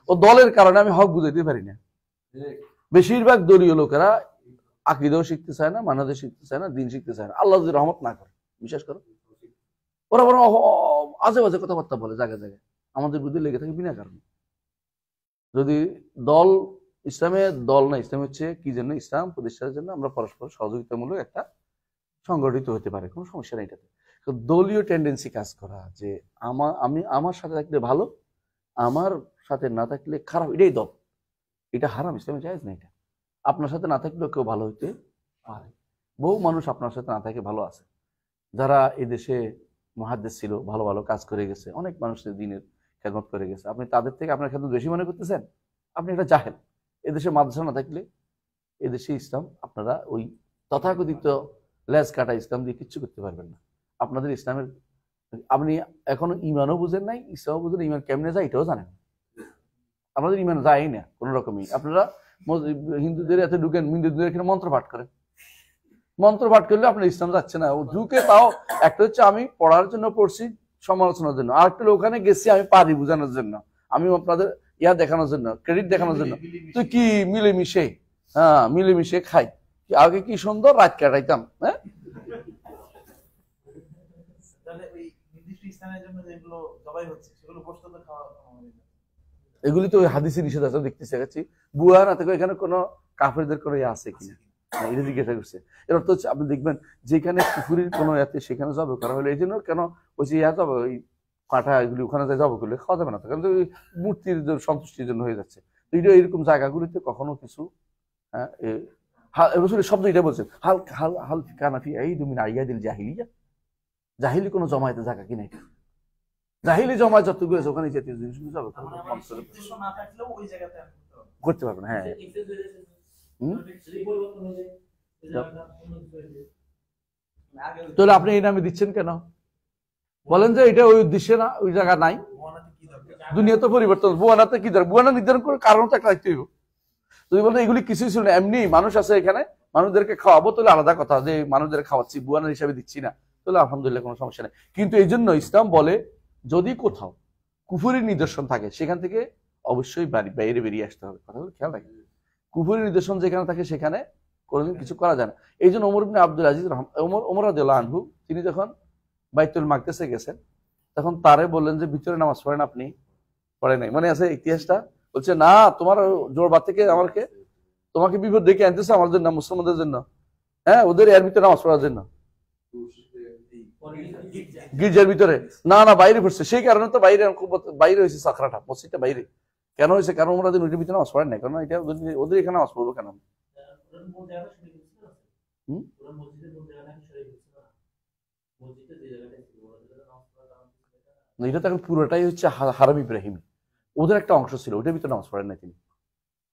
ও দলের কারণে আমি হক বুঝাইতে পারি না। বেশিরভাগ দলীয় লোকেরা আকীদাও শিখতে চায় না, মানহাজও শিখতে চায় না, দিন শিখতে চায় না। আল্লাহ যদি রহমত না করে, বিশ্বাস করো, ওরা বরং আজে বাজে কথাবার্তা বলে জায়গায় জায়গায়, আমাদের বিরুদ্ধে লেগে থাকে বিনা কারণে। যদি দল ইসলামের দল না, ইসলাম হচ্ছে কি জন্য? ইসলাম প্রতিষ্ঠার জন্য আমরা পরস্পর সহযোগিতামূলক একটা সংগঠিত হতে পারে, কোনো সমস্যা নেই এটাতে। তো দলীয় টেন্ডেন্সি কাজ করা যে আমি আমার সাথে থাকলে ভালো, আমার সাথে না থাকলে খারাপ, এটাই দল, এটা হারাম, ইসলামে জায়েজ না। এটা আপনার সাথে না থাকলেও কেউ ভালো হইতে পারে। বহু মানুষ আপনার সাথে না থাকে ভালো আছে, যারা এই দেশে মুহাদ্দিস ছিল, ভালো ভালো কাজ করে গেছে, অনেক মানুষের দিনের খেদমত করে গেছে। আপনি তাদের থেকে আপনার খেদমত বেশি মনে করতেছেন, আপনি এটা জাহেল। এদেশে মাদ্রাসা না থাকলে এদেশে ইসলাম আপনারা ওই তথাকথিত লেজ কাটা ইসলাম দিয়ে কিচ্ছু করতে পারবেন না। আপনাদের ইসলামের আপনি এখনো ইমানও বুঝেন নাই, ইসলামও বুঝেন, ইমান কেমনে যায় এটাও জানেন। আপনাদের ইমান যায় না কোনো রকমই। আপনারা হিন্দুদের এত ঢুকেন, হিন্দুদের এখানে মন্ত্র পাঠ করেন, মন্ত্র পাঠ করলে আপনার ইসলাম যাচ্ছে না। ও ঢুকে তাও একটা হচ্ছে আমি পড়ার জন্য পড়ছি, সমালোচনার জন্য, আর একটা ওখানে গেছি আমি পারি বোঝানোর জন্য, আমি আপনাদের ইয়া দেখানোর জন্য, ক্রেডিট দেখানোর জন্য। তুই কি মিলেমিশে, হ্যাঁ মিলেমিশে খাই, আগে কি সুন্দর রাত কাটাইতাম। হ্যাঁ, তাহলে ওই নির্দিষ্ট স্থানের জন্য যেগুলো জবাই হচ্ছে সেগুলো গোশত তো খাওয়া এগুলি তো ওই হাদিসের নিষেধাজ্ঞা দেখতেছি গেছি। বুয়া না থেকে এখানে কোনো কাফেরদের কোনো ইয়ে আছে কিনা এটা জিজ্ঞাসা করছে। এর অর্থ হচ্ছে আপনি দেখবেন যেখানে কুফুরির কোনো ইয়াতে সেখানে জব করা হলো, এই জন্য কেন ওই যে ইয়া যাবে ওই কাঁটা এগুলি ওখানে জব করলে খাওয়া যাবে না, কারণ ওই মূর্তির সন্তুষ্টির জন্য হয়ে যাচ্ছে। তো এটা এরকম জায়গাগুলিতে কখনো কিছু শব্দ এটা বলছেন হাল হাল হাল কানাফি এই তুমি আইয়া দিল জাহিলিয়া, জাহিলি কোনো জমায়েতে জায়গা কিনা, এটা জাহিলি জমায়েত যতগুলো আছে ওখানে জাতীয় জিনিসগুলো যাবে করতে পারবে না। হ্যাঁ, তাহলে আপনি এই নামে দিচ্ছেন কেন? বলেন যে এটা ওই উদ্দেশ্যে না, ওই জায়গা নাই। দুনিয়া তো পরিবর্তন, বুয়ানাতে কি দরকার? বুয়ানা নির্ধারণ করে কারণ তো একটা রাখতে হইব। যদি বলতে এগুলি কিছুই ছিল না, এমনি মানুষ আছে এখানে, মানুষদেরকে খাওয়াবো, তাহলে আলাদা কথা, যে মানুষদের খাওয়াচ্ছি বুয়ানার হিসাবে দিচ্ছি না, তাহলে আলহামদুলিল্লাহ কোনো সমস্যা নেই। কিন্তু এই জন্য ইসলাম বলে যদি কোথাও কুফুরির নিদর্শন থাকে সেখান থেকে অবশ্যই বাইরে বেরিয়ে আসতে হবে। কথাগুলো খেয়াল রাখেন, কুফুরির নিদর্শন যেখানে থাকে সেখানে কোনোদিন কিছু করা যায় না। এই জন্য ওমর ইবনে আব্দুল আজিজ ওমর রাদিয়াল্লাহু আনহু তিনি যখন বাইতুল মাকদেসে গেছেন তখন তারে বললেন যে ভিতরে নামাজ পড়েন, আপনি পড়ে নাই, মনে আছে ইতিহাসটা? বলছে না, তোমার জোর বাদ থেকে আমাকে তোমাকে বিপদ ডেকে আনতেছে আমার জন্য, মুসলমানদের জন্য, হ্যাঁ ওদের এর ভিতরে নামাজ পড়ার জন্য, গির্জার ভিতরে না না বাইরে পড়ছে। সেই কারণে তো বাইরে বাইরে হয়েছে সাখরাটা, মসজিদটা বাইরে কেন হয়েছে? কারণ ওরা দিন ওইটার ভিতরে নামাজ পড়েন না, কারণ এটা ওদের এখানে নামাজ পড়বো কেন? এটা তো এখন পুরোটাই হচ্ছে হারাম ইব্রাহিমি, ওদের একটা অংশ ছিল, ওইটার ভিতরে নামাজ পড়েন না তিনি।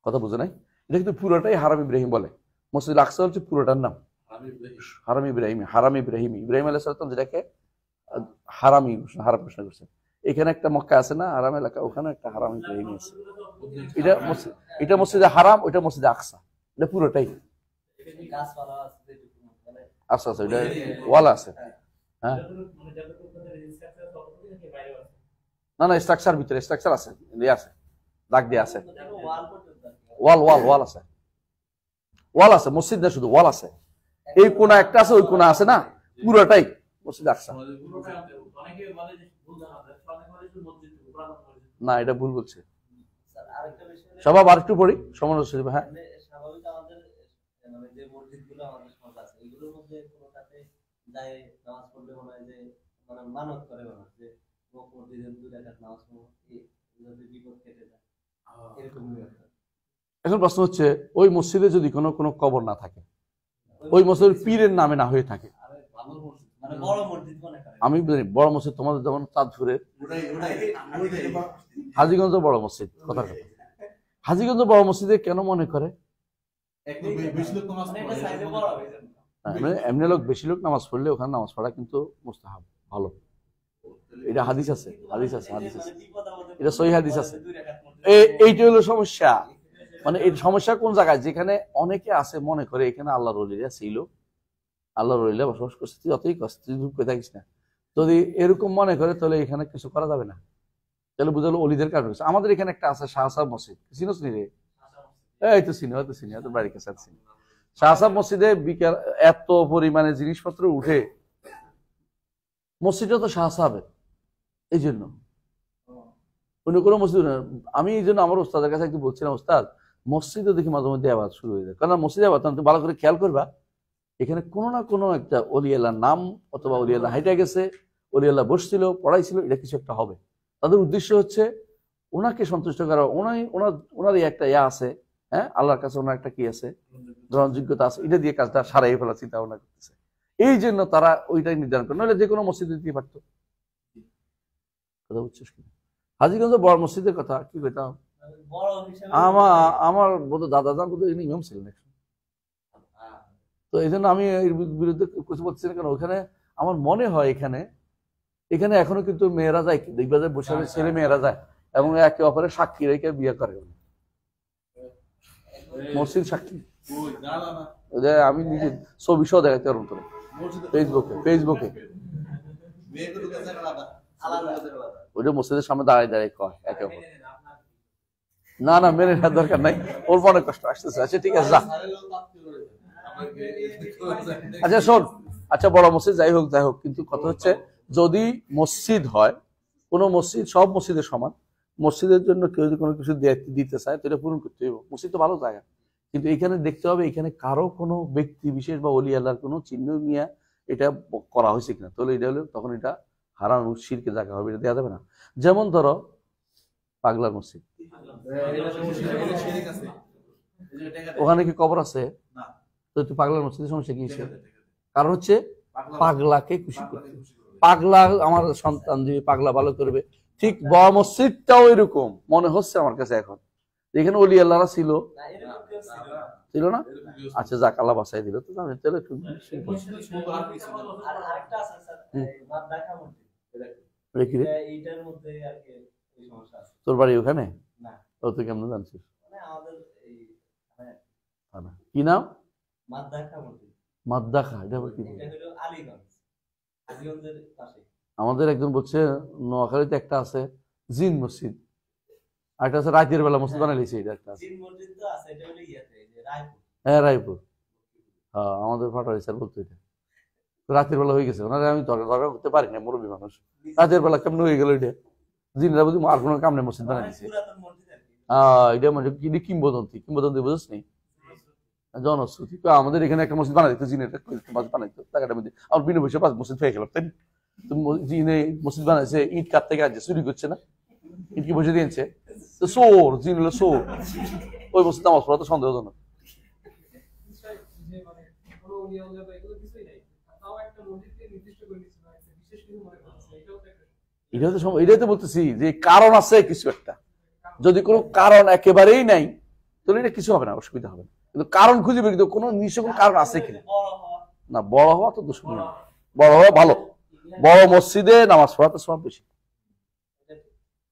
কথা বুঝে নাই? এটা কিন্তু পুরোটাই হারাম ইব্রাহিম বলে। মসজিদ আকসা হচ্ছে পুরোটার নাম হারাম ইব্রাহিমি। হারাম ইব্রাহিমি, ইব্রাহিম আলাইহিস সালাম যেটাকে হারামি হারাম ঘোষণা করছেন। এখানে একটা মক্কা আছে না হারাম এলাকা, ওখানে একটা হারাম ইব্রাহিমি আছে। এটা মসজিদে হারাম, ওইটা মসজিদে আকসা, এটা পুরোটাই। আচ্ছা আচ্ছা, ওইটা ওয়াল আছে। হ্যাঁ না না, স্ট্রাকচার ভিতরে স্ট্রাকচার আছে, আছে দাগ দিয়ে আছে, ওয়াল ওয়াল ওয়াল আছে, ওয়াল আছে, মসজিদ না শুধু ওয়াল আছে। এই কোনা একটা আছে, ওই কোনা আছে না, পুরোটাই মসজিদ আকসা। না এটা ভুল বলছে। সবাব আর একটু পড়ি সমালোচনা। হ্যাঁ এখন প্রশ্ন হচ্ছে ওই মসজিদে যদি কোনো কোনো কবর না থাকে, ওই মসজিদের পীরের নামে না হয়ে থাকে, আমি বড় মসজিদ তোমাদের যেমন চাঁদপুরের হাজীগঞ্জ বড় মসজিদ, কথার কথা, হাজীগঞ্জ বড় মসজিদে কেন মনে করে এমনি লোক বেশি লোক নামাজ পড়লে ওখানে নামাজ পড়া কিন্তু মুস্তাহাব, ভালো। এটা হাদিস আছে, হাদিস আছে, হাদিস আছে, এটা সহিহ হাদিস আছে। এইটা হলো সমস্যা। মানে এই সমস্যা কোন জায়গায়? যেখানে অনেকে আছে মনে করে এখানে আল্লাহর ওলিরা ছিল, আল্লাহ রইলে বসবাস করছে, তুই যতই কষ্ট তুই চুপ করে থাকিস না। যদি এরকম মনে করে তাহলে এখানে কিছু করা যাবে না, তাহলে বুঝালো অলিদের কাজ হচ্ছে। আমাদের এখানে একটা আছে শাহসাব মসজিদ, চিনোস নি রে? এই তো চিনি, হয়তো চিনি, হয়তো বাড়ির কাছে চিনি। শাহসাব মসজিদে বিকাল এত পরিমাণে জিনিসপত্র উঠে, মসজিদটা তো শাহসাবের, এই জন্য অন্য কোনো মসজিদ না। আমি এই জন্য আমার ওস্তাদের কাছে একটু বলছিলাম, ওস্তাদ মসজিদে দেখি মাঝে মধ্যে আওয়াজ শুরু হয়ে যায়, কারণ মসজিদে আওয়াজ তুমি ভালো করে খেয়াল করবা, এখানে কোনো না কোনো একটা অলিয়াল্লাহর নাম অথবা অলিয়াল্লাহ হাইটা গেছে, অলিয়াল্লাহ বসছিল পড়াইছিল, এটা কিছু একটা হবে। তাদের উদ্দেশ্য হচ্ছে ওনাকে সন্তুষ্ট করা, ওনারই একটা ইয়া আছে, হ্যাঁ, আল্লাহর কাছে ওনার একটা কি আছে, গ্রহণযোগ্যতা আছে, এটা দিয়ে কাজটা সারাই ফেলা চিন্তা ভাবনা করতেছে। এই জন্য তারা ওইটাই নির্ধারণ করে, নাহলে যে কোনো মসজিদে দিতে পারতো। কথা বুঝছিস কিনা? হাজীগঞ্জ বড় মসজিদের কথা কি কইতাম, আমার বোধ দাদা যান বোধ ইমাম ছিলেন, তো এই জন্য আমি এর বিরুদ্ধে কিছু বলছি না। কেন ওখানে আমার মনে হয় এখানে এখনো কিন্তু মেয়েরা যায়, দেখবা যায় বসে ছেলে মেয়েরা যায় এবং একে অপরের সাক্ষী রেখে বিয়ে করে, মসজিদ সাক্ষী। আমি নিজে ছবি সহ দেখাতে পারবো তোর ফেসবুকে ওইটা মসজিদের সামনে দাঁড়ায় দাঁড়ায় কয় একে অপর। না না, মেনে নেওয়ার দরকার নাই, ওর অনেক কষ্ট আসতেছে। আচ্ছা ঠিক আছে, যা। আচ্ছা শোন, আচ্ছা বড় মসজিদ যাই হোক, কিন্তু কথা হচ্ছে যদি মসজিদ হয়, কোনো মসজিদ সব মসজিদের সমান, মসজিদের জন্য কেউ যদি কোনো কিছু দিতে চায় তো এটা পূরণ করতে হবে। মসজিদ তো ভালো জায়গা, কিন্তু এখানে দেখতে হবে এখানে কারো কোনো ব্যক্তি বিশেষ বা ওলি আল্লাহর কোনো চিহ্ন নিয়ে এটা করা হয়েছে কিনা, তাহলে এটা হলে তখন এটা হারাম শিরকে জায়গা হবে, এটা দেওয়া যাবে না। যেমন ধরো পাগলার মসজিদ, ওখানে কি কবর আছে? তো তুই পাগলার মসজিদের সমস্যা কি? কারণ হচ্ছে পাগলাকে খুশি করতে, পাগলা আমার সন্তান দিয়ে পাগলা ভালো করবে। ঠিক বড় মসজিদটাও এরকম মনে হচ্ছে আমার কাছে এখন, এখানে অলি আল্লাহরা ছিল না? আচ্ছা যাক, আল্লাহ বাঁচাই দিল। তো আমি তাহলে তোর বাড়ি ওখানে? ও তুই কেমন জানছিস? কি নাম? মাদ্দাখা, এটা আবার কি? আমাদের একজন বলছে নোয়াখালীতে একটা আছে জিন মসজিদ, আর একটা আছে রাতের বেলা মসজিদ বানাইছে, এটা একটা আছে। হ্যাঁ রায়পুর, হ্যাঁ আমাদের ফাটারি স্যার বলতো এটা রাতের বেলা হয়ে গেছে। ওনারা আমি দরকার করতে পারি না, মুরব্বী মানুষ, রাতের বেলা কেমন হয়ে গেল এটা? জিনরা বুঝি আর কোনো কামনে মসজিদ বানাই দিছে। এটা মানে কিংবদন্তি বুঝছ নি, জনশ্রুতি। আমাদের এখানে একটা মসজিদ বানাই দিত, জিনের বানাইতো টাকাটা মধ্যে, আর বিনা পয়সা পাঁচ মসজিদ পেয়ে গেলাম, তাই জিনে মসজিদ বানাইছে, ইট কাপ থেকে আসছে, চুরি করছে না, ইট কি বসে দিয়েছে, তো চোর, জিন হলো চোর। ওই মসজিদ নামাজ পড়া তো সন্দেহজনক। এটাই তো বলতেছি যে কারণ আছে কিছু একটা, যদি কোনো কারণ একেবারেই নাই তাহলে এটা কিছু হবে না, অসুবিধা হবে না। কিন্তু কারণ খুঁজবে, কিন্তু কোনো নিশ্চয় কোনো কারণ আছে কিনা। না, বড় হওয়া তো দুশ্মন না, বড় হওয়া ভালো, বড় মসজিদে নামাজ পড়াতে সব বেশি।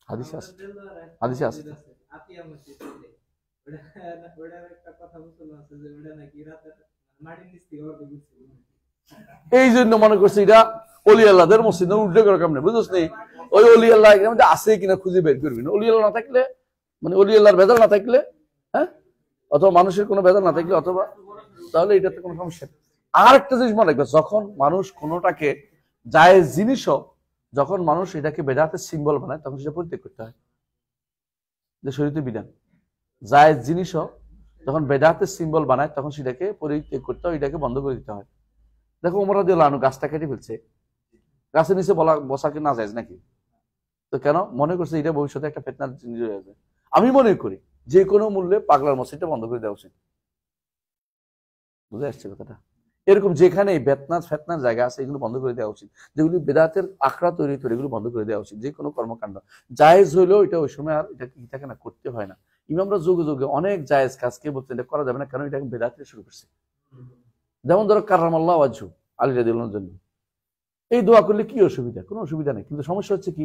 হাদিসে আছে, হাদিসে আছে। এই জন্য মনে করছে এটা অলি আল্লাহদের মসজিদ, উল্লেখ করার কাম নেই, বুঝছিস নি? ওই অলি আল্লাহ আছে কিনা খুঁজে বের করবি না। অলি আল্লাহ না থাকলে, মানে অলি আল্লাহর ভেজাল না থাকলে, হ্যাঁ, অথবা মানুষের কোনো ভেজাল না থাকলে, অথবা তাহলে এটাতে কোনো সমস্যা নেই। আর একটা জিনিস মনে রাখবে, যখন মানুষ কোনোটাকে জায়েজ জিনিসও, যখন মানুষ এটাকে বেদাতের সিম্বল বানায় তখন সেটা পরিত্যাগ করতে হয়, যে শরীয়তের বিধান। জায়েজ জিনিসও যখন বেদাতের সিম্বল বানায় তখন সেটাকে পরিত্যাগ করতে হয়, এটাকে বন্ধ করে দিতে হয়। দেখো ওমর রাদিয়াল্লাহু আনহু গাছটা কেটে ফেলছে, গাছের নিচে বসা কি না জায়েজ নাকি? তো কেন? মনে করছে এটা ভবিষ্যতে একটা ফিতনার জিনিস হয়ে যাবে। আমি মনে করি যে কোনো মূল্যে পাগলার মসজিদটা বন্ধ করে দেওয়া উচিত। বুঝে আসছে কথাটা? এরকম যেখানে ফেতনার জায়গা আছে এগুলো বন্ধ করে দেওয়া উচিত, যেগুলি বেদাতের আখড়া তৈরি করে এগুলো বন্ধ করে দেওয়া উচিত। যে কোনো কর্মকাণ্ড জায়েজ হইলেও এটা ওই সময় আর এটা কি থাকে না, করতে হয় না। ইমামরা যুগে যুগে অনেক জায়েজ কাজকে বলতে এটা করা যাবে না, কারণ এটা বেদাতে শুরু করছে। যেমন ধরো কাররামাল্লাহু ওয়াজহু, আলী রাদিয়াল্লাহু আনহুর জন্য এই দোয়া করলে কি অসুবিধা? কোনো অসুবিধা নেই, কিন্তু সমস্যা হচ্ছে কি,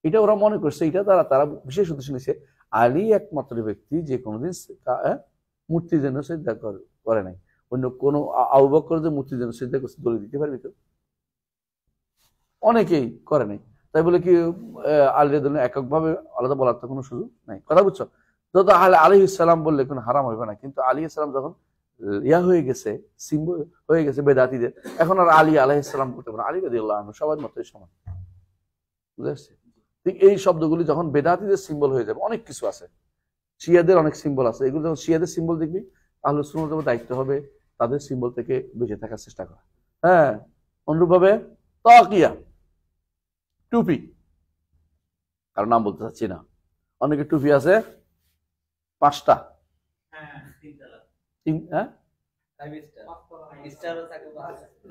এটা ওরা মনে করছে এটা তারা বিশেষ উদ্দেশ্য নিচ্ছে, আলী একমাত্র ব্যক্তি যে কোনোদিন মূর্তি যেন সেজদা করে নাই। অন্য কোনো আবু বকর যে মূর্তি যেন সেটা দলিল দিতে পারবি কেউ? অনেকেই করে নাই। তাই বলে কি আলী দল এককভাবে আলাদা বলার তো কোনো সুযোগ নাই। কথা বুঝছো? যত আলী ইসলাম বললে কোনো হারাম হবে না, কিন্তু আলী ইসলাম যখন ইয়া হয়ে গেছে, সিম্বল হয়ে গেছে বেদাতিদের, এখন আর আলী আলাইহিসসালাম করতে পারে, আলী রাদিয়াল্লাহু আনহু সবার মতই সমান। বুঝতে পারছি? ঠিক এই শব্দগুলি যখন বেদাতিদের সিম্বল হয়ে যাবে, অনেক কিছু আছে, শিয়াদের অনেক সিম্বল আছে, এগুলো যখন শিয়াদের সিম্বল দেখবি, আহলুস সুন্নাতের দায়িত্ব হবে তাদের সিম্বল থেকে বেঁচে থাকার চেষ্টা করা। হ্যাঁ, অনুরূপভাবে তাকিয়া, টুপি, কারণ নাম বলতে চাচ্ছি না, অনেকে টুপি আছে 5টা,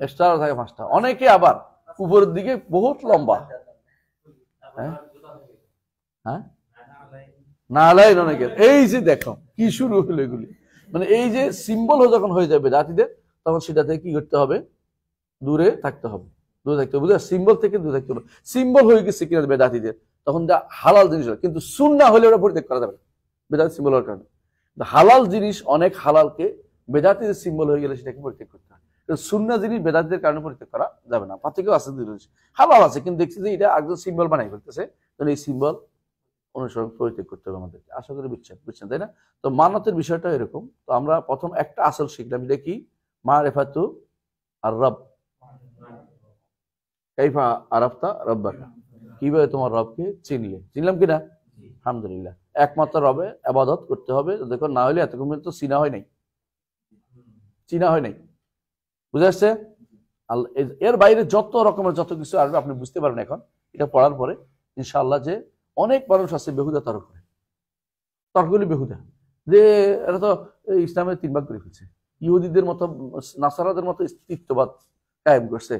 এক্সট্রা থাকে 5টা, অনেকে আবার উপরের দিকে বহুত লম্বা। হ্যাঁ, নালাইন অনেকের। এই যে দেখো কি শুরু হলো এগুলি, মানে এই যে সিম্বল যখন হয়ে যাবে জাতিদের, তখন সেটা থেকে কি করতে হবে? দূরে থাকতে হবে, দূরে থাকতে হবে। বুঝলে, সিম্বল থেকে দূরে থাকতে হবে। সিম্বল হয়ে গেছে কিনা বেদাতিদের, তখন যা হালাল জিনিস, কিন্তু সুন্নাহ হলে ওটা পরিত্যাগ করা যাবে না বেদাতি সিম্বল হওয়ার কারণে। হালাল জিনিস, অনেক হালালকে বেদাতিদের সিম্বল হয়ে গেলে সেটাকে পরিত্যাগ করতে হয়। সুন্নাহ জিনিস বেদাতিদের কারণে পরিত্যাগ করা যাবে না। পার্থক্য আছে, হালাল আছে, কিন্তু দেখছি যে এটা একজন সিম্বল বানাই ফেলতেছে, তাহলে এই সিম্বল অনুসরণ পরিত্যাগ করতে হবে আমাদেরকে। আশা করি বুঝছেন, তাই না? তো মানতের বিষয়টা এরকম। তো আমরা প্রথম একটা আসল শিখলাম, এটা কি? মারিফাতু আর রব। কাইফা আরাফতা রব্বাকা, কিভাবে তোমার রবকে চিনলাম কিনা? আলহামদুলিল্লাহ। একমাত্র রবে ইবাদত করতে হবে। দেখো, না হলে এতক্ষণ পর্যন্ত চিনা হয় নাই। বুঝে আসছে? এর বাইরে যত রকমের যত কিছু আসবে আপনি বুঝতে পারেন এখন এটা পড়ার পরে ইনশাআল্লাহ, যে অনেক মানুষ আছে বেহুদা তর্ক করে, তর্কগুলি বেহুদা, যে এরা তো ইসলামের 3 ভাগ করে ফেলছে, ইহুদিদের মতো নাসারাদের মতো স্তিত্ববাদ কায়েম করছে।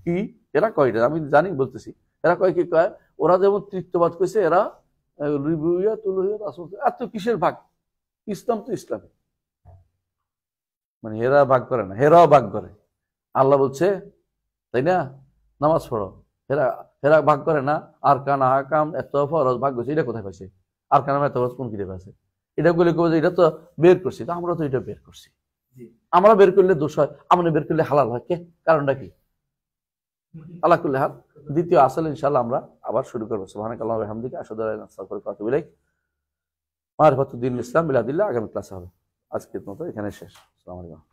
কি এরা কয়? আমি জানি, বলতেছি, এরা কয় কি কয়, ওরা যেমন তৃত্ববাদ কইছে, এরা রুবুবিয়্যাত, উলুহিয়্যাত, আসমাত, এত কিসের ভাগ? ইসলাম তো ইসলামে, মানে এরা ভাগ করে না, হেরাও ভাগ করে। আল্লাহ বলছে, তাই না, নামাজ পড়ো, হেরা ভাগ করে না। আর কান আহকাম এত ফরজ ভাগ করছে, এটা কোথায় পাইছে? আর কান এত ফরজ কোন কিতাবে আছে? এটা বলে কবে যে এটা তো বের করছি, তো আমরা তো এটা বের করছি। আমরা বের করলে দোষ হয়, আমরা বের করলে হালাল হয়, কে? কারণটা কি? আল্লাহ কুল্লি হাল। দ্বিতীয় আসল ইনশাআল্লাহ আমরা আবার শুরু করবো। সুবহানাকাল্লাহি ওয়া বিহামদিকা, আশহাদু আল্লা ইলাহা ইল্লা আনতা, আস্তাগফিরুকা ওয়া আতুবু ইলাইক। মারিফাতুদ্দীনুল ইসলাম বিল আদিল্লাহ আগামী ক্লাসে হবে। আজকের মতো এখানে শেষ। আসসালামু আলাইকুম।